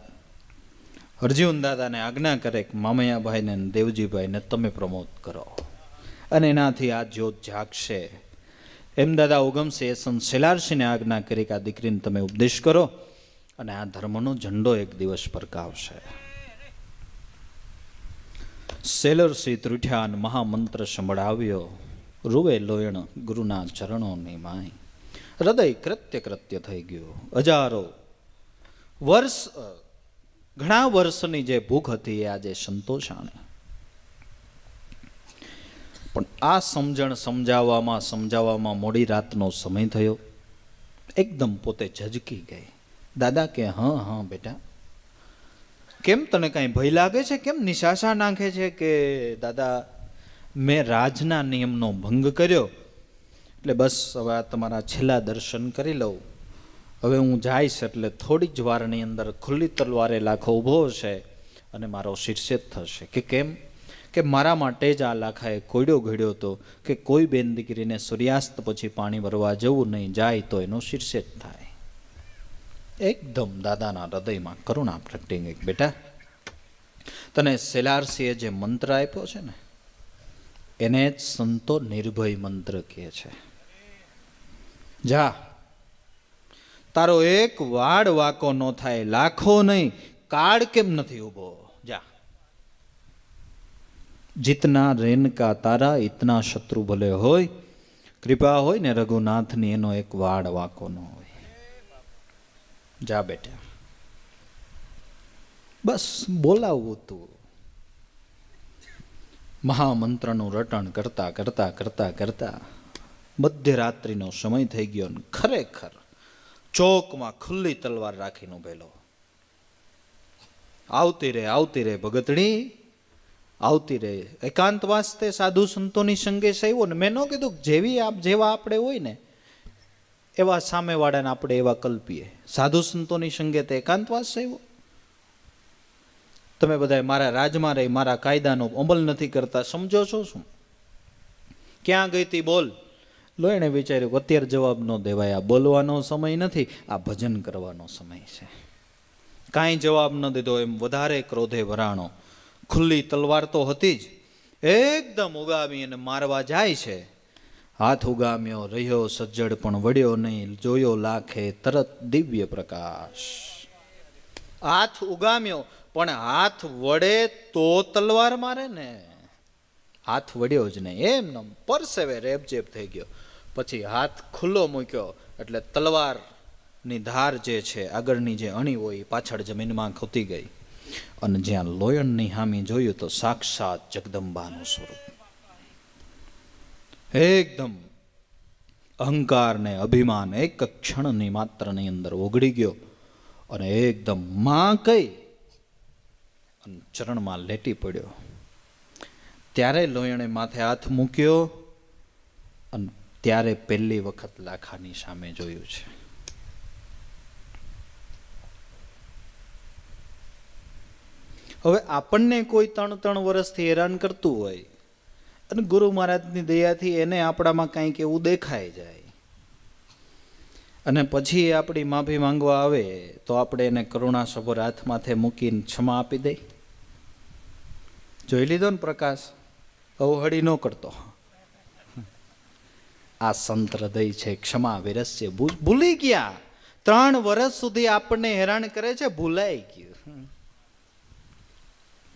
હરજીવન દાદાને આજ્ઞા કરે કે મામૈયાભાઈને દેવજીભાઈને તમે પ્રમોદ કરો, અને એનાથી આ જ્યોત જાગશે. એમ દાદા ઉગમસિંહ શેલારસિંહને આજ્ઞા કરી કે આ દીકરીને તમે ઉપદેશ કરો, અને આ ધર્મનો ઝંડો એક દિવસ ફરકાવશે. શેલરસિંહ ત્રુઠ્યા અને મહામંત્ર સંભળાવ્યો. રૂવે લોયણ ગુરુના ચરણોની માય. હૃદય કૃત્ય થઈ ગયું. હજારો વર્ષ, ઘણા વર્ષની જે ભૂખ હતી એ આજે સંતોષાણી. પણ આ સમજણ સમજાવવામાં મોડી રાતનો સમય થયો. એકદમ પોતે ઝજકી ગઈ. દાદા કે હા બેટા, કેમ તને કાંઈ ભય લાગે છે? કેમ નિશાસા નાખે છે? કે દાદા મેં રાજના નિયમનો ભંગ કર્યો, એટલે બસ હવે આ તમારા છેલ્લા દર્શન કરી લઉં. હવે હું જઈશ એટલે થોડી જ વારની અંદર ખુલ્લી તલવારે લાખો ઊભો હશે અને મારો શિરછેદ થશે. કે કેમ? કે મારા માટે જ આ લાખાએ કોયડો ઘડ્યો હતો કે કોઈ બેન દીકરીને સૂર્યાસ્ત પછી પાણી ભરવા જવું નહીં, જાય તો એનો શિરછેદ થાય. એકદમ દાદાના હૃદયમાં કરુણા પ્રગટી ગઈ. બેટા, તને શેલારસિંહે જે મંત્ર આપ્યો છે ને, એને જ સંતો નિર્ભય મંત્ર કહે છે. જા, તારો એક વાડ વાકો ન થાય, લાખો નહીં કાળ કેમ નથી ઊભો? જા. જીતના રેન કા તારા ઇતના શત્રુ ભલે હોય, કૃપા હોય ને રઘુનાથની, એનો એક વાડ વાકો ન હોય. જા બેટા. બસ બોલાવવું તું. મહામંત્રનું રટણ કરતા મધ્યરાત્રિનો સમય થઈ ગયો. ખરેખર ચોકમાં ખુલ્લી તલવાર રાખીને ઉભેલો. આવતી રે ભગતડી, આવતી રે. એકાંતવાસ તે સાધુ સંતોની સંગે સેવો ને. મેં ન કીધું જેવા આપણે હોય ને એવા સામેવાળાને આપણે એવા કલ્પીએ. સાધુ સંતોની સંગે તે એકાંતવાસ સેવો. તમે બધા મારા રાજમાં રહી મારા કાયદાનો અમલ નથી કરતા, સમજો છો શું? ક્યાં ગઈ તી બોલ? લો, એણે વિચાર્યું અત્યારે જવાબ ન દેવાય, આ બોલવાનો સમય નથી, આ ભજન કરવાનો સમય છે. કાંઈ જવાબ ન દીધો. એમ વધારે ક્રોધે ભરાણો. ખુલ્લી તલવાર તો હતી જ, એકદમ ઉગામી અને મારવા જાય છે. હાથ ઉગામ્યો રહ્યો સજ્જડ પણ વળ્યો નહીં, જોયો લાખે તરત દિવ્ય પ્રકાશ. હાથ ઉગામ્યો પણ હાથ વડે તો તલવાર મારે ને, હાથ વડ્યો જ નહીં, એમ પરસેવે રેબજેબ થઈ ગયો. પછી હાથ ખુલ્લો મૂક્યો એટલે તલવારની ધાર જે છે, આગળની જે અણી હોય પાછળ જમીનમાં ખૂતી ગઈ. અને જ્યાં લોયણની હામી જોયું તો સાક્ષાત જગદંબાનું સ્વરૂપ. એકદમ અહંકાર ને અભિમાન એક ક્ષણની માત્રની અંદર ઓગળી ગયો અને એકદમ માં કઈ અને ચરણમાં લેટી પડ્યો. ત્યારે લોયણે માથે હાથ મૂક્યો અને ત્યારે પહેલી વખત લાખાની સામે જોયું છે. હવે આપણને કોઈ 3 વર્ષથી હેરાન કરતું હોય અને ગુરુ મહારાજની દયાથી એને આપણામાં કંઈક એવું દેખાઈ જાય અને પછી આપણી માફી માંગવા આવે તો આપણે એને કરુણાસભર હાથ માથે મૂકીને ક્ષમા આપી દઈ. જોઈ લીધો ને પ્રકાશ, અવહળી ન કરતો. આ સંત હૃદય છે, ક્ષમા વિરસ્ય. ભૂલી ગયા, 3 વર્ષ સુધી આપણને હેરાન કરે છે, ભૂલાઈ ગયું,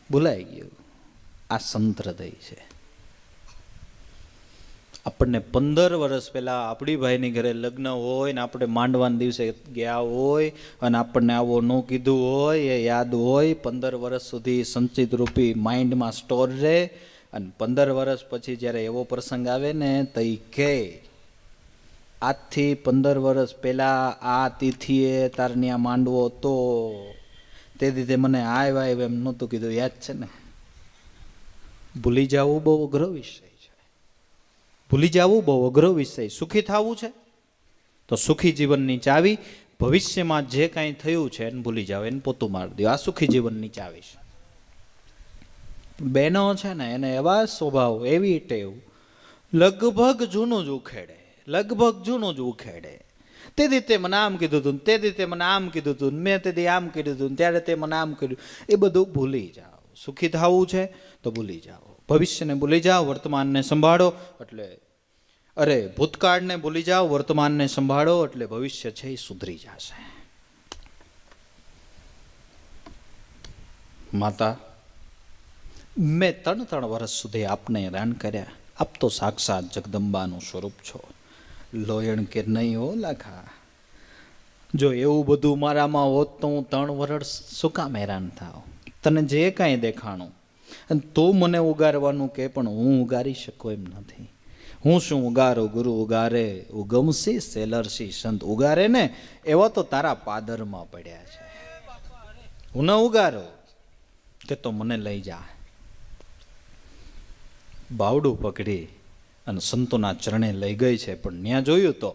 ભૂલાઈ ગયું. આ સંત હૃદય છે. આપણને 15 વર્ષ પહેલા આપણી ભાઈની ઘરે લગ્ન હોય ને આપણે માંડવાના દિવસે ગયા હોય અને આપણને આવો ન કીધું હોય એ યાદ હોય. 15 વર્ષ સુધી સંચિત રૂપી માઇન્ડમાં સ્ટોર રહે અને 15 વર્ષ પછી જ્યારે એવો પ્રસંગ આવે ને તો એ કહે, આજથી 15 વર્ષ પહેલા આ તિથિએ તારની આ માંડવો તો તે દીધે મને આવ્યા એમ નહોતું કીધું, યાદ છે ને. ભૂલી જવું બહુ અઘરો વિષય છે, ભૂલી જવું બહુ અઘરો વિષય. સુખી થવું છે તો સુખી જીવનની ચાવી, ભવિષ્યમાં જે કાંઈ થયું છે એને ભૂલી જાવ, એને પોતું મારી દો. આ સુખી જીવનની ચાવી છે. બહેનો છે ને એને એવા સ્વભાવ, એવી ટેવ, લગભગ જૂનું જ ઉખેડે, લગભગ જૂનું જ ઉખેડે. તે રીતે મને આમ કીધું હતું, તે રીતે મને આમ કીધું હતું, મેં તેથી આમ કીધું હતું, ત્યારે તે મને આમ કર્યું. એ બધું ભૂલી જાઓ. સુખી થવું છે તો ભૂલી જાઓ, ભવિષ્યને ભૂલી જાઓ, વર્તમાનને સંભાળો એટલે ભૂતકાળને ભૂલી જાઓ, વર્તમાનને સંભાળો એટલે ભવિષ્ય છે એ સુધરી જશે. માતા, મેં 3 વર્ષ સુધી આપને હેરાન કર્યા, આપ તો સાક્ષાત જગદંબાનું સ્વરૂપ છો. લોયણ કે નહીં હો લાખા, જો એવું બધું મારામાં હોત તો હું 3 વર્ષ શું કામ હેરાન થાવ? તને જે કાંઈ દેખાણું અને તો મને ઉગારવાનું કે, પણ હું ઉગારી શકું એમ નથી. હું શું ઉગારું? ગુરુ ઉગારે, ઉગમસી સેલરસી સંત ઉગારે ને એવા તો તારા પાદરમાં પડ્યા છે. હું ન ઉગારો કે તો મને લઈ જા. બાવડું પકડી અને સંતોના ચરણે લઈ ગઈ છે. પણ ત્યાં જોયું તો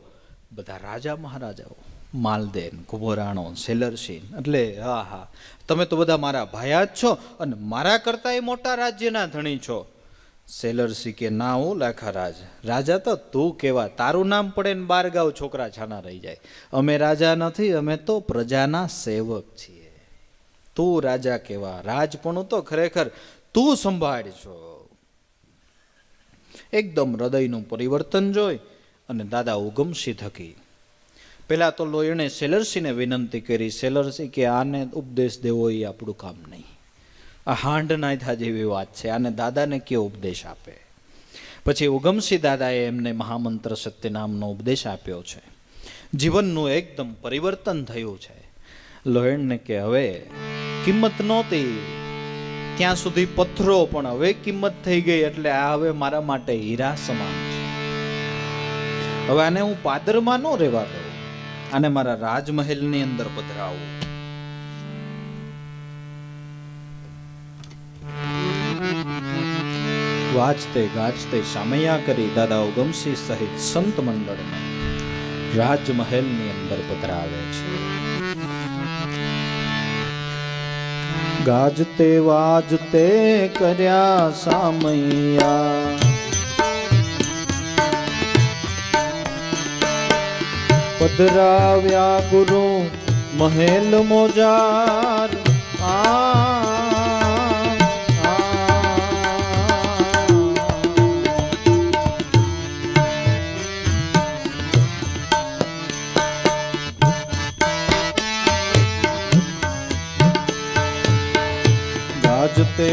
બધા રાજા મહારાજાઓ, માલદેન, કુંભરાણો, સેલરસિંહ, એટલે હા હા, તમે તો બધા મારા ભાયા જ છો અને મારા કરતા એ મોટા રાજ્યના ધણી છો. સેલરસિંહ કે ના હું લાખા રાજ, રાજા તો તું કેવા, તારું નામ પડે ને 12 ગાઉ છોકરા છાના રહી જાય. અમે રાજા નથી, અમે તો પ્રજાના સેવક છીએ. તું રાજા કેવા, રાજપણું તો ખરેખર તું સંભાળજો. એકદમ હૃદયનું પરિવર્તન જોઈ અને દાદા ઉગમસિંહ થકી પેલા તો લોયણે સેલરસિંહને વિનંતી કરી. સેલરસિંહ કે આને ઉપદેશ દેવો એ આપણું કામ નહીં, આ હાંડ નાથા જેવી વાત છે, આને દાદાને કયો ઉપદેશ આપે. પછી ઉગમસિંહ દાદાએ એમને મહામંત્ર સત્યનામનો ઉપદેશ આપ્યો છે. જીવનનું એકદમ પરિવર્તન થયું છે. લોયણને કે હવે કિંમત નહોતી ત્યાં સુધી પથ્થરો, પણ હવે કિંમત થઈ ગઈ એટલે આ હવે મારા માટે હીરા સમાન છે. હવે આને હું પાદરમાં ન રહેવા દઉં, આને મારા રાજમહેલની અંદર પધરાવું. વાજતે ગાજતે સામૈયા કરી દાદા ઉગમસિંહ સહિત સંત મંડળને રાજમહેલની અંદર પધરાવે છે. ગાજતે વાજતે કર્યા સામૈયા, પધરાવ્યા ગુરુ મહેલ મોજાર.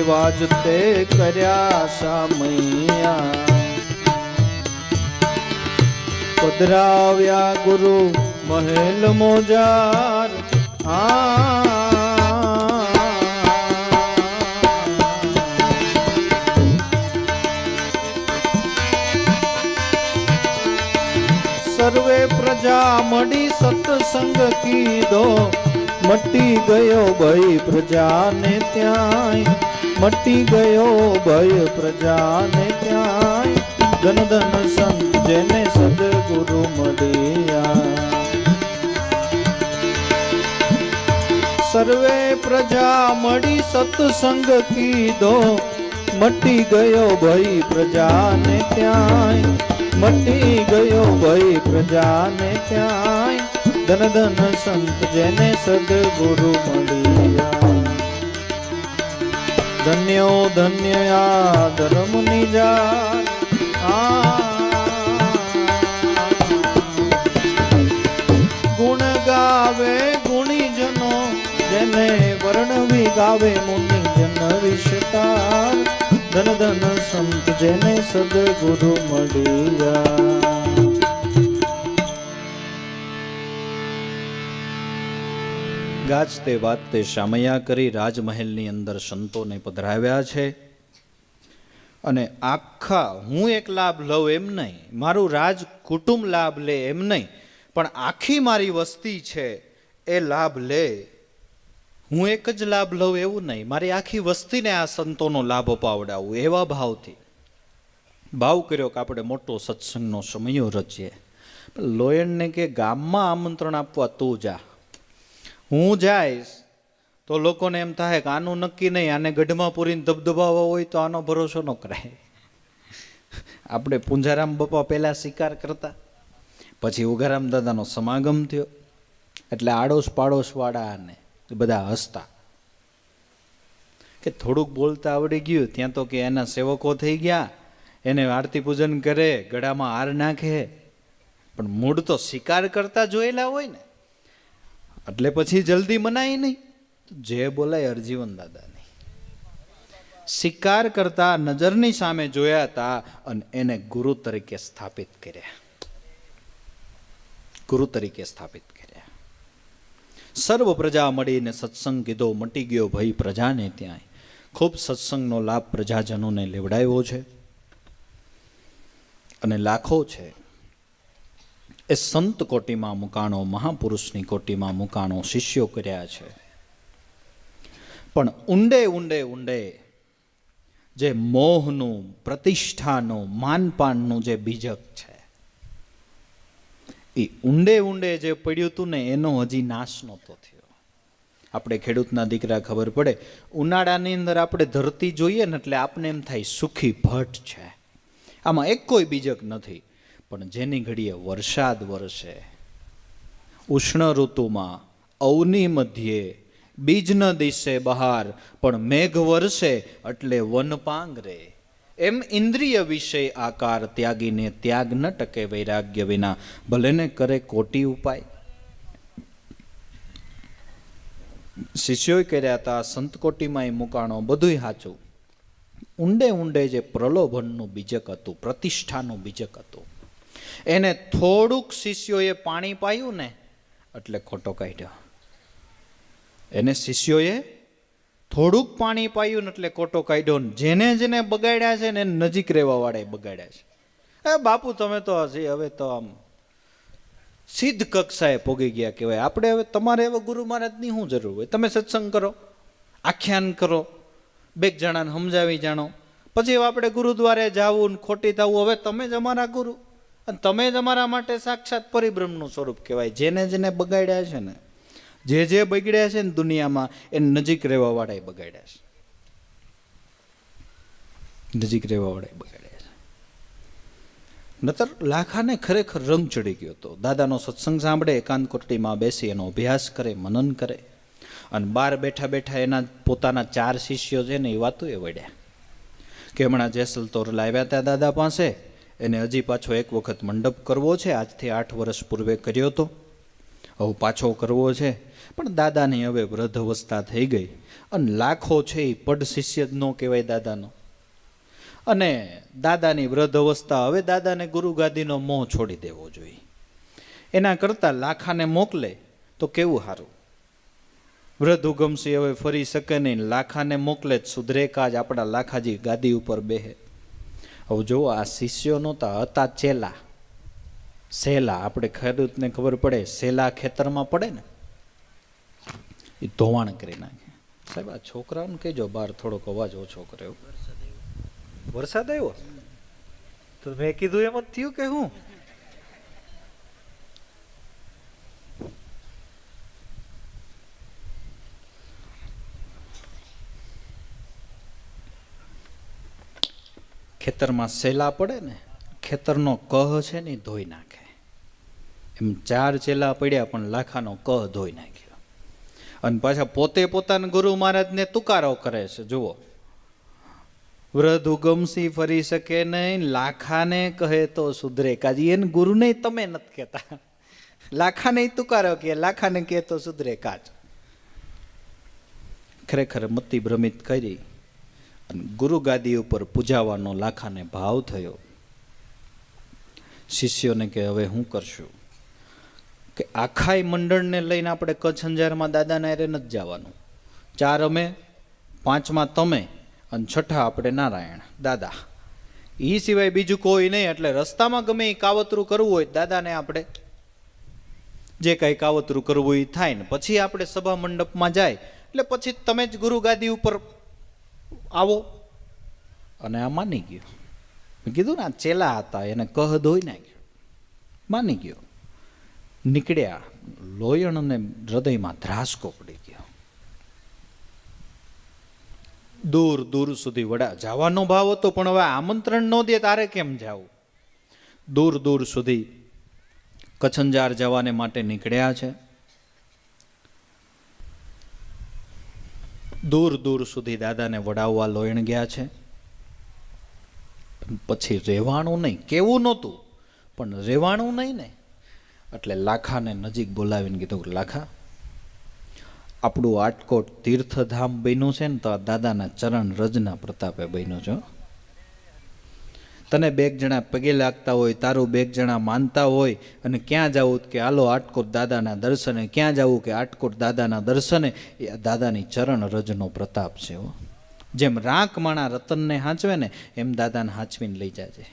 એવા જ તે કર્યા સામૈયા. પધરાવ્યા ગુરુ મહેલ મોજાર. સર્વે પ્રજા મળી સત્સંગ કીધો, મટી ગયો ભય પ્રજાને ત્યાંય, મટી ગયો ભય પ્રજાને ત્યાંય. ધન ધન સંત જેને સદગુરુ મળ્યા. સર્વે પ્રજા મળી સત્સંગ કીધો, મટી ગયો ભય પ્રજાને ત્યાંય, મટી ગયો ભય પ્રજાને ત્યાંય. ધન ધન સંત જેને સદગુરુ મળ્યા. ધન્યો ધન્ય આ ધર્મની જાત. ગુણ ગાવે ગુણીજનો, જેને વર્ણવી ગાવે મુનિજન વિસ્તાર. ધન ધન સંત જેને સદગુરુ મળ્યા. ગાજતે વાજતે શામૈયા કરી રાજમહેલની અંદર સંતોને પધરાવ્યા છે. અને આખા હું એક લાભ લઉં એમ નહીં, મારું રાજ કુટુંબ લાભ લે એમ નહીં, પણ આખી મારી વસ્તી છે એ લાભ લે. હું એક જ લાભ લઉં એવું નહીં, મારી આખી વસ્તીને આ સંતોનો લાભ અપાવડાવું, એવા ભાવથી ભાવ કર્યો કે આપણે મોટો સત્સંગનો સમયો રચીએ. લોયણને કે ગામમાં આમંત્રણ આપવા તું જા, હું જઈશ તો લોકોને એમ થાય કે આનું નક્કી નહીં, આને ગઢમાં પૂરીને ધબધબાવવા હોય તો આનો ભરોસો ન કરાય. આપણે પૂંજારામ બાપા પહેલા શિકાર કરતા, પછી ઉગારામ દાદાનો સમાગમ થયો એટલે આડોશ પાડોશ વાળા અને બધા હસતા કે થોડુંક બોલતા આવડી ગયું ત્યાં તો કે એના સેવકો થઈ ગયા, એને આરતી પૂજન કરે, ગળામાં હાર નાખે. પણ મૂળ તો શિકાર કરતા જોયેલા હોય ને, એટલે પછી જલ્દી મનાય નહીં. જે બોલાય હરજીવન દાદાની. શિકાર કરતા નજરની સામે જોયા હતા અને એને ગુરુ તરીકે સ્થાપિત કર્યા, ગુરુ તરીકે સ્થાપિત કર્યા. સર્વ પ્રજા મળીને સત્સંગ કીધો, મટી ગયો ભય પ્રજાને ત્યાં. ખૂબ સત્સંગનો લાભ પ્રજાજનોને લેવડાવ્યો છે અને લાખો છે એ સંત કોટીમાં મુકાણો, મહાપુરુષની કોટીમાં મુકાણો શિષ્યો કર્યા છે. પણ ઊંડે ઊંડે ઊંડે જે મોહનું, પ્રતિષ્ઠાનું, માનપાનનું જે બીજક છે એ ઊંડે ઊંડે જે પડ્યું હતું ને એનો હજી નાશ નહોતો થયો. આપણે ખેડૂતના દીકરા ખબર પડે, ઉનાળાની અંદર આપણે ધરતી જોઈએ ને એટલે આપને એમ થાય સુખી ભટ્ટ છે, આમાં એક કોઈ બીજક નથી. પણ જેની ઘડીએ વરસાદ વરસે, ઉષ્ણ ઋતુમાં અવની મધ્યે બીજ ન દિશે બહાર, પણ મેઘ વરસે એટલે વન પાંગરે. એમ ઇન્દ્રિય વિષય આકાર ત્યાગીને ત્યાગ ન ટકે વૈરાગ્ય વિના, ભલે ને કરે કોટી ઉપાય. શિષ્યોએ કર્યા હતા, સંતકોટીમાં મુકાણો, બધુંય સાચું. ઊંડે ઊંડે જે પ્રલોભનનું બીજક હતું, પ્રતિષ્ઠાનું બીજક હતું, એને થોડુંક શિષ્યોએ પાણી પાયું ને એટલે ખોટો કાઢ્યો. એને શિષ્યોએ થોડુંક પાણી પાયું ને એટલે ખોટો કાઢ્યો. જેને જેને બગાડ્યા છે ને એને નજીક રહેવા વાળા બગાડ્યા છે. બાપુ તમે તો હજી હવે તો આમ સિદ્ધ કક્ષાએ પોગી ગયા કહેવાય. આપણે હવે તમારે હવે ગુરુ મહારાજની શું જરૂર હોય? તમે સત્સંગ કરો, આખ્યાન કરો, બે જણાને સમજાવી જાણો, પછી આપણે ગુરુદ્વારે જાવું ને ખોટી થવું. હવે તમે જ અમારા ગુરુ અને તમે જ અમારા માટે સાક્ષાત પરિબ્રહ્મનું સ્વરૂપ કહેવાય. જેને જેને બગાડ્યા છે ને, જે બગડ્યા છે ને દુનિયામાં, એને નજીક રહેવા વાળા બગાડ્યા છે, નજીક રહેવા વાળા બગાડ્યા છે. નતર લાખાને ખરેખર રંગ ચડી ગયો હતો. દાદાનો સત્સંગ સાંભળે, એકાંત કોટડીમાં બેસી એનો અભ્યાસ કરે, મનન કરે, અને બહાર બેઠા બેઠા એના પોતાના 4 શિષ્યો છે ને એ વાતો એ વળ્યા કે હમણાં જેસલ તોર લાવ્યા હતા દાદા પાસે, એને હજી પાછો એક વખત મંડપ કરવો છે, આજથી 8 વર્ષ પૂર્વે કર્યો હતો, હવે પાછો કરવો છે, પણ દાદાની હવે વૃદ્ધ અવસ્થા થઈ ગઈ અને લાખો છે એ પડ શિષ્ય જ ન કહેવાય દાદાનો. અને દાદાની વૃદ્ધ અવસ્થા, હવે દાદાને ગુરુગાદીનો મોહ છોડી દેવો જોઈએ. એના કરતાં લાખાને મોકલે તો કેવું સારું. વૃદ્ધ ઉગમસિંહ હવે ફરી શકે નહીં, લાખાને મોકલે જ સુધરે કાજ, આપણા લાખાજી ગાદી ઉપર બેહે. હવે જુઓ, આ શિષ્યો નહોતા, હતા ચેલા. સેલા, આપણે ખેડૂતને ખબર પડે, સેલા ખેતરમાં પડે ને એ ધોવાણ કરી નાખે. સાહેબ આ છોકરાઓને કહેજો બહાર થોડોક અવાજ ઓછો કર્યો. વરસાદ આવ્યો તો મેં કીધું એમ જ થયું કે હું. ખેતરમાં સેલા પડે ને, ખેતરનો કહ છે ને ધોઈ નાખે. એમ 4 ચેલા પડ્યા પણ લાખાનો કહ ધોઈ નાખ્યો. અને પાછા પોતે પોતાના ગુરુ મહારાજને તુકારો કરે છે. જુઓ, વૃદ્ધ ઉગમસિંહ ફરી શકે નહીં, લાખાને કહે તો સુધરે કાજી. એને ગુરુને તમે નથી કહેતા, લાખાને તુકારો કે, લાખાને કહે તો સુધરે કાજ. ખરેખર મતિ ભ્રમિત કરી અને ગુરુ ગાદી ઉપર પૂજાવાનો લાખાને ભાવ થયો. શિષ્યોને કે હવે શું કરશું, કે આખાય મંડળને લઈને આપણે કચ્છ અંજારમાં દાદાના હારે નથી જવાનું. 4 અમે, 5મા તમે અને 6ઠા આપણે નારાયણ દાદા, એ સિવાય બીજું કોઈ નહીં. એટલે રસ્તામાં ગમે એ કાવતરું કરવું હોય દાદાને આપણે જે કાંઈ કાવતરું કરવું એ થાય ને પછી આપણે સભા મંડપમાં જાય. એટલે પછી તમે જ ગુરુ ગાદી ઉપર આવો. અને આ માની ગયો. મેં કીધું ને આ ચેલા હતા, એને કહ ધોઈ નાખ્યો, માની ગયો. નીકળ્યા, લોયણને હૃદયમાં ધ્રાસકો પડી ગયો. દૂર દૂર સુધી વડા જવાનો ભાવ હતો, પણ હવે આમંત્રણ ન દે તારે કેમ જાવું. દૂર દૂર સુધી કચ્છંજાર જવાને માટે નીકળ્યા છે. દૂર દૂર સુધી દાદાને વડાવવા લોયણ ગયા છે. પછી રહેવાનું નહીં, કેવું નહોતું પણ રહેવાનું નહીં ને. એટલે લાખાને નજીક બોલાવીને કીધું, લાખા, આપણું આટકોટ તીર્થધામ બન્યું છે ને તો આ દાદાના ચરણ રજના પ્રતાપે બન્યું છે. તને 2 જણા પગે લાગતા હોય, તારું 2 જણા માનતા હોય, અને ક્યાં જવું કે હાલો આટકોટ દાદાના દર્શને, ક્યાં જવું કે આટકોટ દાદાના દર્શને, એ દાદાની ચરણ રજનો પ્રતાપ છે. જેમ રાંક માણા રતનને હાંચવે ને એમ દાદાને હાંચવીને લઈ જાજે.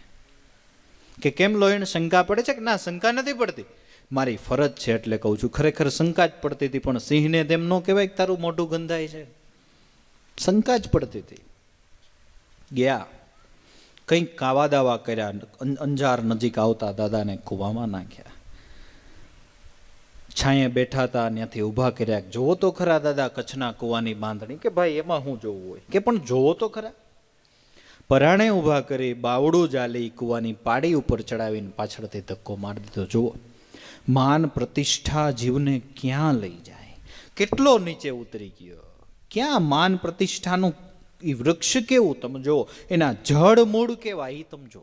કે કેમ લોહીને શંકા પડે છે? કે ના, શંકા નથી પડતી, મારી ફરજ છે એટલે કહું છું. ખરેખર શંકા જ પડતી હતી, પણ સિંહને તેમ ન કહેવાય કે તારું મોઢું ગંધાય છે. શંકા જ પડતી હતી. ગયા, કંઈક કાવા દાવા કર્યા, અંજાર નજીક આવતા દાદાને કૂવામાં નાખ્યા. છાંયે બેઠા હતા, ત્યાંથી ઊભા કર્યા. જોવો તો ખરા દાદા કચ્છના કૂવાની બાંધણી. કે ભાઈ એમાં શું જોવું હોય? કે પણ જોવો તો ખરા. પરાણે ઊભા કરી, બાવડું જાલી, કૂવાની પાડી ઉપર ચડાવીને પાછળથી ધક્કો મારી દીધો. જુઓ, માન પ્રતિષ્ઠા જીવને ક્યાં લઈ જાય, કેટલો નીચે ઉતરી ગયો. ક્યાં માન પ્રતિષ્ઠાનું એ વૃક્ષ કેવું તમે જો, એના જળ મૂળ કેવા એ તમે જો.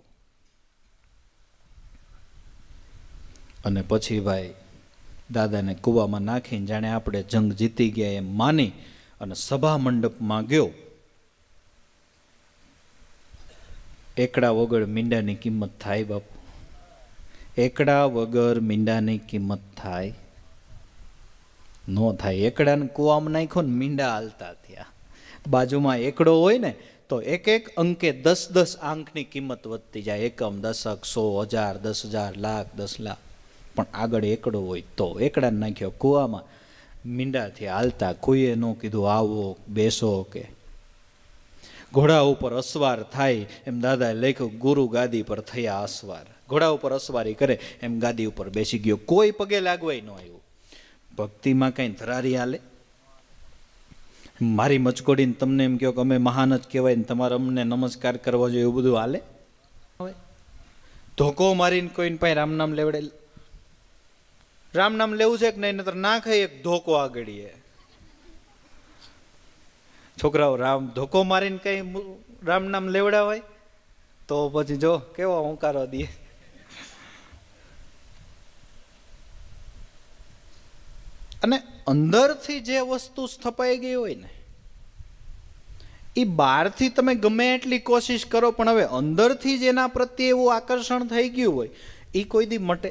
અને પછી ભાઈ દાદાને કૂવામાં નાખીને જાણે આપણે જંગ જીતી ગયા એમ માની અને સભા મંડપમાં ગયો. એકડા વગર મીંડાની કિંમત થાય બાપુ? એકડા વગર મીંડાની કિંમત થાય? ન થાય. એકડાને કૂવામાં નાખ્યો ને મીંડા હાલતા થયા. બાજુમાં એકડો હોય ને તો એક એક અંકે 10-10 આંકની કિંમત વધતી જાય. એકમ, દશક, 100, 1000, 10,000, લાખ, 10 લાખ. પણ આગળ એકડો હોય તો એકડાને નાખ્યો કૂવામાં, મીંડાથી હાલતા. કોઈએ ન કીધું આવો બેસો કે. ઘોડા ઉપર અસવાર થાય એમ દાદાએ લખ્યું, ગુરુ ગાદી પર થયા અસવાર. ઘોડા ઉપર અસવારી કરે એમ ગાદી ઉપર બેસી ગયો. કોઈ પગે લાગવાય ન આવ્યું. ભક્તિમાં કઈ ધરારી હાલે? મારી મચકોડીને તમને એમ કહો કે અમે મહાન જ કહેવાય ને તમારે અમને નમસ્કાર કરવા જોઈએ, એવું બધું હાલે? ધોકો મારીને કોઈને પાસે રામ નામ લેવડે? રામ નામ લેવું છે કે નહીં? નતર ના ખાઈ એક ધોકો આગળીએ. છોકરાઓ રામ ધોકો મારીને કઈ રામ નામ લેવડાવાય તો પછી જો કેવો હુંકારો દે. અને અંદરથી જે વસ્તુ સ્થપાઈ ગઈ હોય ને એ બહારથી તમે ગમે એટલી કોશિશ કરો, પણ હવે અંદરથી જ એના પ્રત્યે એવું આકર્ષણ થઈ ગયું હોય એ કોઈ દી મટે.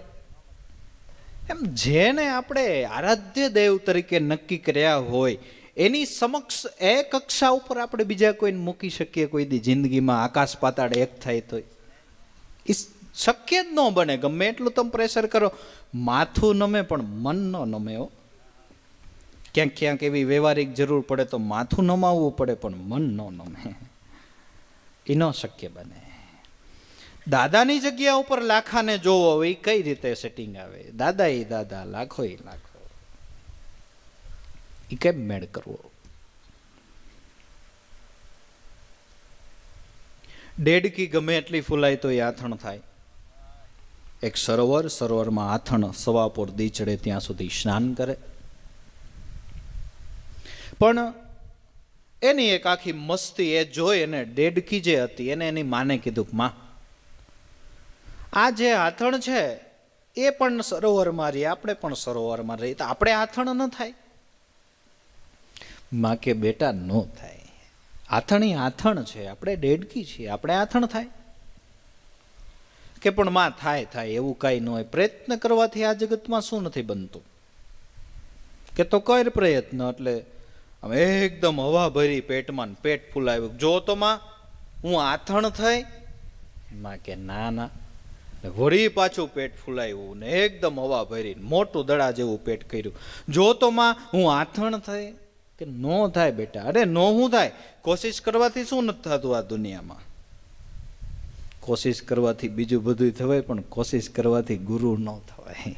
એમ જેને આપણે આરાધ્ય દેવ તરીકે નક્કી કર્યા હોય એની સમક્ષ એ કક્ષા ઉપર આપણે બીજા કોઈને મૂકી શકીએ કોઈ દી જિંદગીમાં? આકાશ પાતાળ એક થાય તો એ શક્ય જ ન બને. ગમે એટલું તમે પ્રેશર કરો, માથું નમે પણ મન ન નમે. હો, ક્યાંક ક્યાંક એવી વ્યવહારિક જરૂર પડે તો માથું નમાવવું પડે, પણ મન ન નમે. એ ન શક્ય બને. દાદાની જગ્યા ઉપર લાખાને જોવો, એ કઈ રીતે સેટિંગ આવે? દાદા એ દાદા, લાખો એ લાખો, એ કેમ મેળ કરવો? ડેડકી ગમે એટલી ફૂલાય તો એ આથણ થાય. એક સરોવર, સરોવરમાં આથણ સવાપોર દી ચડે ત્યાં સુધી સ્નાન કરે. પણ એની એક આખી મસ્તી એ જોઈ અને ડેડકી જે હતી એને એની માને કીધું કે માં, આ જે આથણ છે એ પણ સરોવરમાં રહી, આપણે પણ સરોવરમાં રહી, તો આપણે આથણ ન થાય? માં કે બેટા ન થાય. આથણી આથણ છે, આપણે ડેડકી છીએ, આપણે આથણ થાય? કે પણ માં થાય થાય, એવું કાંઈ ન હોય. પ્રયત્ન કરવાથી આ જગતમાં શું નથી બનતું? કે તો કર પ્રયત્ન. એટલે આમ એકદમ હવા ભરી પેટમાં, પેટ ફૂલાવ્યું. જો તો માં હું આથણ થઈ? માં કે ના ના. વળી પાછું પેટ ફૂલાયું ને એકદમ હવા ભરી મોટું દડા જેવું પેટ કર્યું. જો તો માં હું આથણ થઈ? કે નો થાય બેટા. અરે નો હું થાય? કોશિશ કરવાથી શું નથી થતું આ દુનિયામાં? કોશિશ કરવાથી બીજું બધું થવાય, પણ કોશિશ કરવાથી ગુરુ ન થવાય.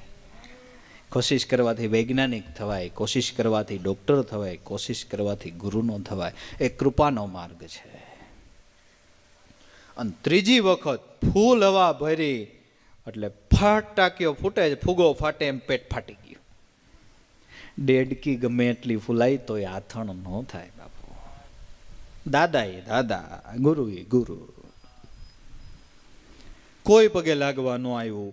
કોશિશ કરવાથી વૈજ્ઞાનિક થવાય, કોશિશ કરવાથી ડોક્ટર થવાય, કોશિશ કરવાથી ગુરુ ન થવાય. એ કૃપાનો માર્ગ છે. અને ત્રીજી વખત ફૂલ હવા ભરી એટલે ફાટ ટાંક્યો ફૂટે, ફૂગો ફાટે એમ પેટ ફાટી ગયું. ડેડકી ગમે એટલી ફૂલાઈ તો એ આથણ ન થાય બાપુ. દાદા એ દાદા, ગુરુ એ ગુરુ. કોઈ પગે લાગવા ન આવ્યું.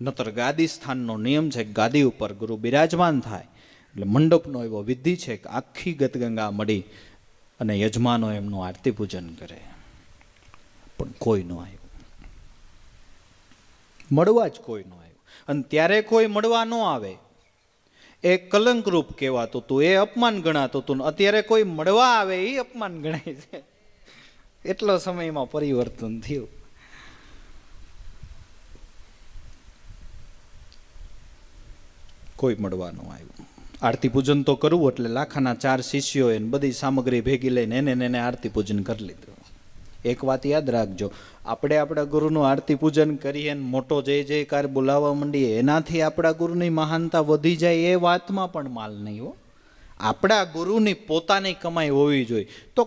નતર ગાદી સ્થાનનો નિયમ છે, ગાદી ઉપર ગુરુ બિરાજમાન થાય એટલે મંડપનો એવો વિધિ છે કે આખી ગતગંગા મળી અને યજમાનો એમનું આરતી પૂજન કરે. પણ કોઈ ન આવ્યું, મળવા જ કોઈ ન આવ્યું. અને ત્યારે કોઈ મળવા ન આવે એ કલંકરૂપ કહેવાતું હતું, એ અપમાન ગણાતું હતું. અત્યારે કોઈ મળવા આવે એ અપમાન ગણાય છે. એટલો સમયમાં પરિવર્તન થયું. કોઈ મળવા ન આવ્યું. આરતી પૂજન તો કરવું એટલે લાખાના 4 શિષ્યો એને બધી સામગ્રી ભેગી લઈને એને આરતી પૂજન કરી લીધું. એક વાત યાદ રાખજો, આપણે આપણા ગુરુનું આરતી પૂજન કરીએ ને મોટો જય જયકાર બોલાવવા માંડીએ, એનાથી આપણા ગુરુની મહાનતા વધી જાય એ વાતમાં પણ માલ નહીં હો. આપણા ગુરુની પોતાની કમાઈ હોવી જોઈએ. તો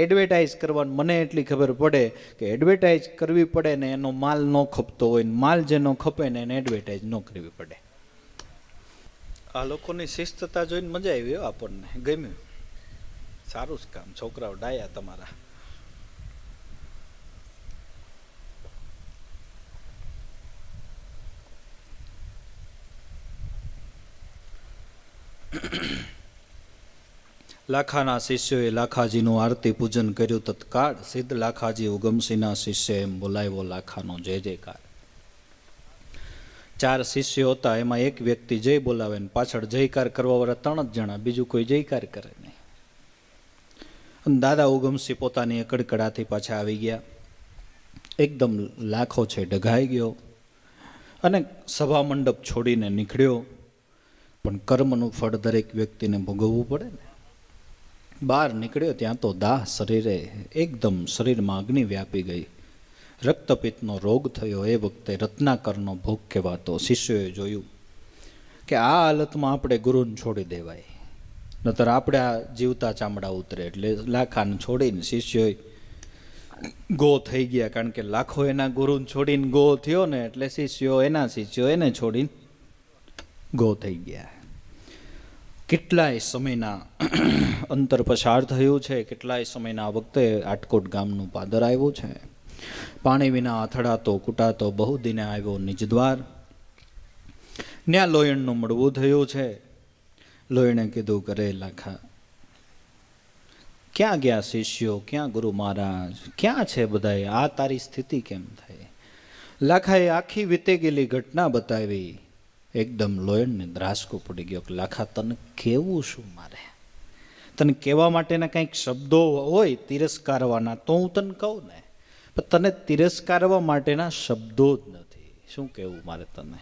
એડવર્ટાઇઝ કરવાનું મને એટલી ખબર પડે કે એડવર્ટાઇઝ કરવી પડે ને એનો માલ ન ખપતો હોય ને માલ જેનો ખપે ને એને એડવર્ટાઇઝ ન કરવી પડે. આ લોકોની શિસ્તતા જોઈને મજા આવી હો, આપણને ગમ્યું. સારું જ કામ, છોકરાઓ ડાયા તમારા. લાખાના શિષ્યોએ લાખાજીનું આરતી પૂજન કર્યું. તત્કાળ સિદ્ધ લાખાજી ઉગમસિંહના શિષ્ય એમ બોલાવ્યો લાખાનો જય જયકાર. 4 શિષ્યો હતા, એમાં એક વ્યક્તિ જય બોલાવે ને પાછળ જયકાર કરવા વાળા 3 જ જણા, બીજું કોઈ જયકાર કરે નહીં. અને દાદા ઉગમસિંહ પોતાની કડકડાથી પાછા આવી ગયા. એકદમ લાખો છે ડઘાઈ ગયો અને સભા મંડપ છોડીને નીકળ્યો. પણ કર્મનું ફળ દરેક વ્યક્તિને ભોગવવું પડે ને. બહાર નીકળ્યો ત્યાં તો દાહ શરીરે, એકદમ શરીરમાં અગ્નિ વ્યાપી ગઈ. રક્તપિત્તનો રોગ થયો. એ વખતે રત્નાકરનો ભોગ કહેવાતો. શિષ્યોએ જોયું કે આ હાલતમાં આપણે ગુરુને છોડી દેવાય, નતર આપણે આ જીવતા ચામડા ઉતરે. એટલે લાખાને છોડીને શિષ્યોએ ગો થઈ ગયા. કારણ કે લાખો એના ગુરુને છોડીને ગો થયો ને, એટલે શિષ્યો એને છોડીને ગો થઈ ગયા. કેટલાય સમયના અંતર પસાર થયું છે. કેટલાય સમયના વખતે આટકોટ ગામનું પાદર આવ્યું છે. પાણી વિના અથડાતો કૂટાતો બહુ દિને આવ્યો નિજદ્વાર. ન્યા લોયણનું મળવું થયું છે. લોહીણે કીધું કરે લાખા, ક્યાં ગયા શિષ્યો, ક્યાં ગુરુ મહારાજ, ક્યાં છે બધાએ, આ તારી સ્થિતિ કેમ થઈ? લાખાએ આખી વીતે ગયેલી ઘટના બતાવી. એકદમ લોયણને ધ્રાસકો પડી ગયો કે લાખા તને કેવું શું મારે? તને કહેવા માટેના કંઈક શબ્દો હોય તિરસ્કારવાના તો હું તને કહું ને, પણ તને તિરસ્કારવા માટેના શબ્દો જ નથી. શું કહેવું મારે તને?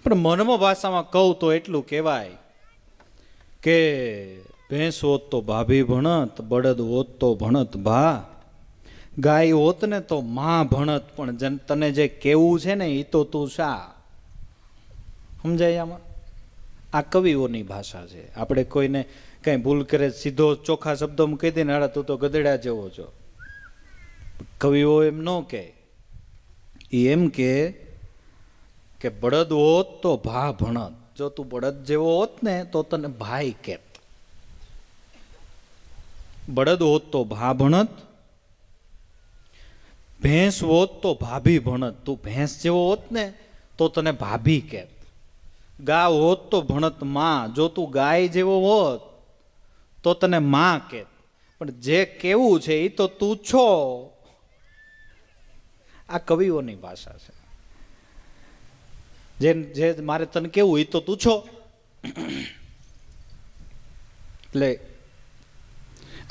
પણ મનમો ભાષામાં કહું તો એટલું કહેવાય કે ભેંસ હોત તો ભાભી ભણત, બળદ હોત તો ભણત ભા, ગાય હોત ને તો માં ભણત, પણ તને જે કેવું છે ને એ તો તું શા. સમજાય? આમાં આ કવિઓની ભાષા છે. આપણે કોઈને કંઈ ભૂલ કરે સીધો ચોખ્ખા શબ્દોમાં કહી દે ને, અરે તું તો ગધેડા જેવો છો. કવિઓ એમ ન કહે, એ એમ કે બળદ હોત તો ભા ભણત. જો તું બળદ જેવો હોત ને તો તને ભાઈ કહેત. બળદ હોત તો ભા ભણત, ભેંસ હોત તો ભાભી ભણત. તું ભેંસ જેવો હોત ને તો તને ભાભી કહેત. ગા હોત તો ભણત માં. જો તું ગાય જેવો હોત તો તને માં કહેત. પણ જે કેવું છે એ તો તું છો. આ કવિઓની ભાષા છે. જે મારે તને કેવું એ તો તું છો. એટલે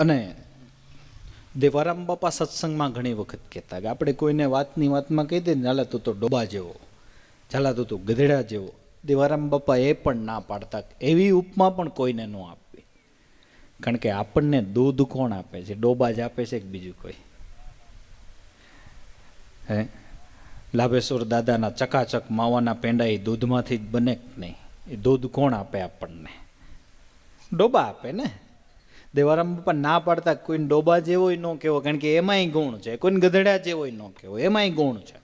અને દેવારામ બાપા સત્સંગમાં ઘણી વખત કહેતા કે આપણે કોઈને વાતની વાતમાં કહી દે ને, ચાલે તું તો ડોબા જેવો, ચાલા તું તો ગધેડા જેવો. દેવારામ બાપા એ પણ ના પાડતા, એવી ઉપમા પણ કોઈને ન આપવી. કારણ કે આપણને દૂધ કોણ આપે છે? ડોબા જ આપે છે કે બીજું કોઈ? હે, લાભેશ્વર દાદાના ચકાચક માવાના પેંડા એ દૂધમાંથી જ બને જ નહીં. એ દૂધ કોણ આપે આપણને? ડોબા આપે ને. દેવારામ બાપા ના પાડતા કોઈને ડોબા જેવો ન કહેવો, કારણ કે એમાંય ગુણ છે. કોઈને ગધેડા જેવો ન કહેવો, એમાંય ગુણ છે.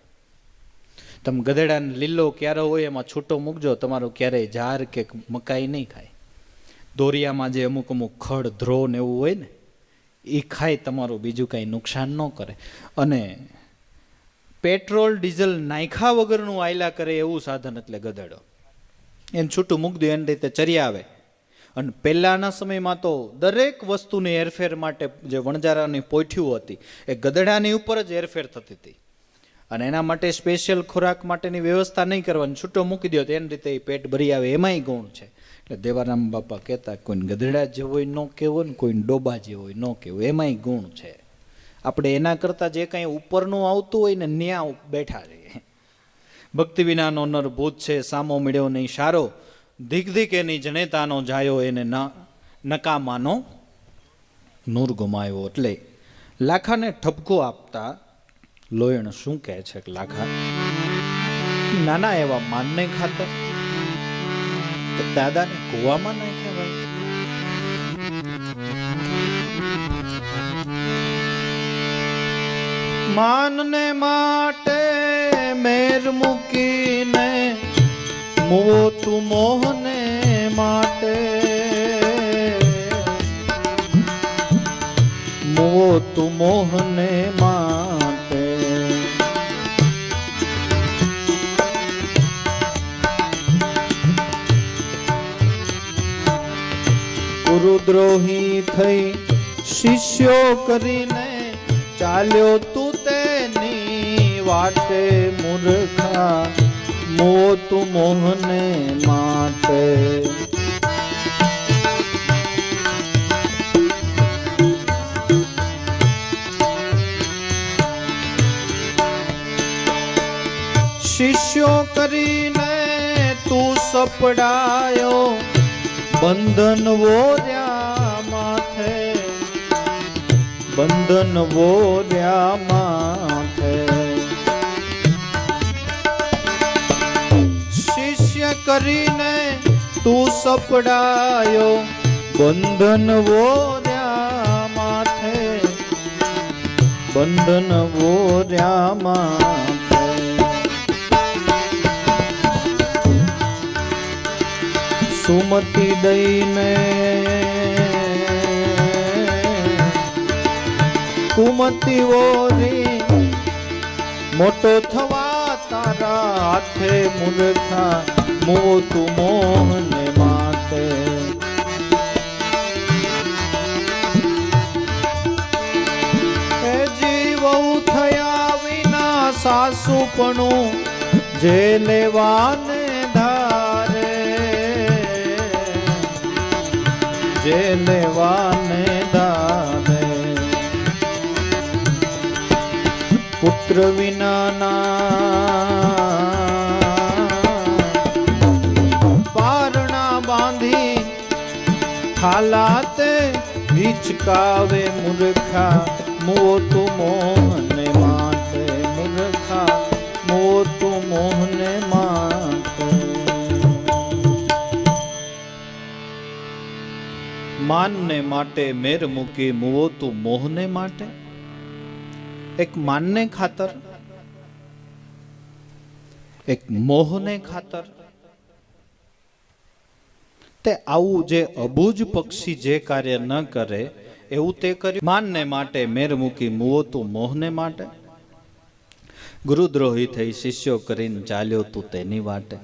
તમે ગધેડાને લીલો ક્યારો હોય એમાં છૂટો મૂકજો, તમારું ક્યારેય ઝાર કે મકાઈ નહીં ખાય. દોરિયામાં જે અમુક ખડ ધ્રો ને એવું હોય ને એ ખાય, તમારું બીજું કાંઈ નુકસાન ન કરે. અને પેટ્રોલ ડીઝલ નાખ્યા વગરનું આયલા કરે એવું સાધન એટલે ગધેડો. એને છૂટું મૂકી દો, એની રીતે ચરી આવે. અને પહેલાંના સમયમાં તો દરેક વસ્તુની હેરફેર માટે જે વણજારાની પોઠીઓ હતી એ ગધેડાની ઉપર જ હેરફેર થતી હતી. અને એના માટે સ્પેશિયલ ખોરાક માટેની વ્યવસ્થા નહીં કરવાની, છૂટો મૂકી દો તો એની રીતે એ પેટ ભરી આવે. એમાંય ગુણ છે. એટલે દેવારામ બાપા કહેતા કોઈને ગધેડા જેવો ન કહેવો ને કોઈને ડોબા જેવો ન કહેવો, એમાંય ગુણ છે. આપણે એના કરતાં જે કાંઈ ઉપરનું આવતું હોય ને ન્યા બેઠા રહીએ. ભક્તિ વિનાનો નર ભૂત છે, સામો મળ્યો નહીં સારો, ધીક ધીક એની જનેતાનો જાયો, એને નકામાનો નૂર ગુમાયો. એટલે લાખાને ઠપકો આપતા લોયણ શું કહે છે કે લાખા, નાના એવા માનને ખાતર દાદાને કુવામાં નાખ્યા ભાઈ. માનને માટે મેર મૂકીને મુવો તું મોહને માટે, મુવો તું મોહને માટે. ગુરુદ્રોહી થઈ શિષ્યો કરીને ચાલ્યો તું તેની વાટે મૂર્ખા, મોહ તું મોહને માટે. શિષ્યો કરીને તું સપડાયો, બંધન વોર્યા માથે, બંધન વોર્યા માથે. શિષ્ય કરીને તું સપડાયો, બંધન વોર્યા માથે, બંધન વોર્યા માથે. સુમતિ દઈને કુમતિ વોરી, મોટો થવા તારા હાથે મૂર્ખા, મોહ તું મોહને માટે. સાસુપણું જે લેવાને ધારે, જે લેવાને ધારે. પુત્ર વિનાના પારણા બાંધી હાલાતે હિચકાવે મૂર્ખા મોતું મોહને માટે, મૂર્ખા મોતું મોહને માટે. માનને માટે મેર મૂકી મુવોતું મોહને માટે. એક માનને ખાતર, એક મોહને ખાતર. તે આવું જે અબુજ પક્ષી જે કાર્ય ન કરે એવું તે કર્યું. માનને માટે મેર મૂકી મુવોતું મોહને માટે. ગુરુદ્રોહી થઈ શિષ્યો કરીને ચાલ્યો તું તેની વાટે.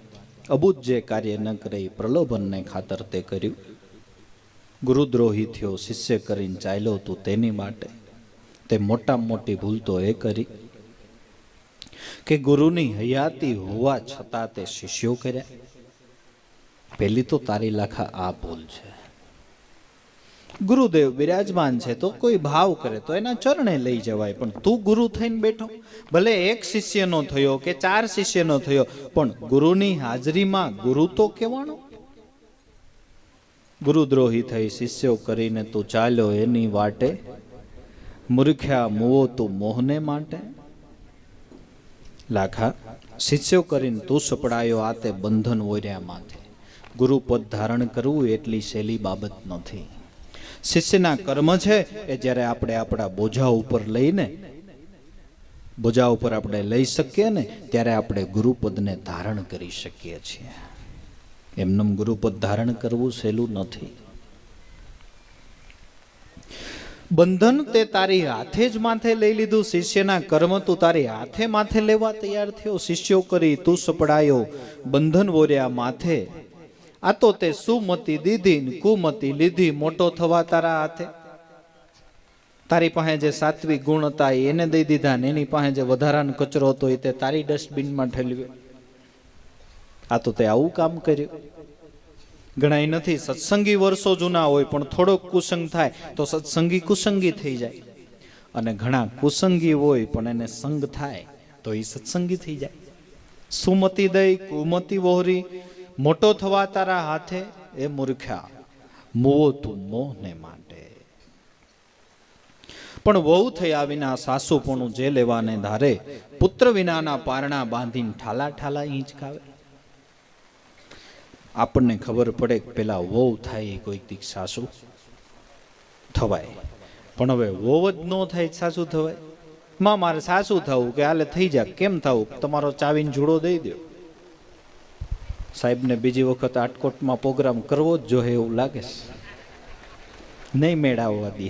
અબુજ જે કાર્ય ન કરે એ પ્રલોભનને ખાતર તે કર્યું. ગુરુદ્રોહી થયો શિષ્ય કરીને ચાલ્યો તું તેની માટે. તે મોટામાં મોટી ભૂલ તો એ કરી કે ગુરુની હયાતી હોવા છતાં તે શિષ્યો કર્યા. પહેલી તો તારી લાખા આ ભૂલ છે. ગુરુદેવ બિરાજમાન છે તો કોઈ ભાવ કરે તો એના ચરણે લઈ જવાય, પણ તું ગુરુ થઈને બેઠો. ભલે એક શિષ્યનો થયો કે 4 શિષ્યનો થયો, પણ ગુરુની હાજરીમાં ગુરુ તો કહેવાનો. ગુરુદ્રોહી થઈ શિષ્યો કરીને તું ચાલ્યો એની વાટે. મૂર્ખ્યા મુવો તું મોહને માટે. લાખા શિષ્યો કરીને તું સપડાયો આ તે બંધન ઓર્યા માથે. ગુરુપદ ધારણ કરવું એટલી સહેલી બાબત નથી. શિષ્યના કર્મ છે એ જ્યારે આપણે આપણા બોજા ઉપર લઈને બોજા ઉપર આપણે લઈ શકીએ ને ત્યારે આપણે ગુરુપદને ધારણ કરી શકીએ છીએ. એમનેમ ગુરુપદ ધારણ કરવું સહેલું નથી. બંધન તે તારી હાથે જ માથે લઈ લીધું. શિષ્યના કર્મ તું તારી હાથે માથે લેવા તૈયાર થયો. શિષ્યો કરી તું સપડાયો બંધન વોર્યા માથે. આ તો તે સુમતી દીધી ને કુમતી લીધી મોટો થવા તારા હાથે. તારી પાસે જે સાત્વિક ગુણ હતા એને દઈ દીધા ને એની પાસે જે વધારાનો કચરો હતો એ તે તારી ડસ્ટબિનમાં ઠલવ્યો. આ તો તે આવું કામ કર્યું. ગણાય નથી સત્સંગી વર્ષો જૂના હોય પણ થોડોક કુસંગ થાય તો સત્સંગી કુસંગી થઈ જાય, અને ઘણા કુસંગી હોય પણ એને સંગ થાય તો એ સત્સંગી થઈ જાય. સુમતી દઈ કુમતી વહોરી મોટો થવા તારા હાથે. એ મૂર્ખ્યા મુવો તું મોહને માટે. પણ વહુ થયા વિના સાસુપણું જે લેવાને ધારે. પુત્ર વિનાના પારણા બાંધીને ઠાલા ઠાલા હિંચકાવે. આપણને ખબર પડે કે પેલા વહુ થાય કોઈક દીક સાસુ થવાય, પણ હવે વહુ જ ન થાય સાસુ થવાય. માં મારે સાસુ થવું કે હાલે થઈ જાય. કેમ થવું? તમારો ચાવીને જુડો દઈ દો. સાહેબને બીજી વખત આટકોટમાં પ્રોગ્રામ કરવો જ જોઈએ એવું લાગે છે. નહીં મેળાવવા દે.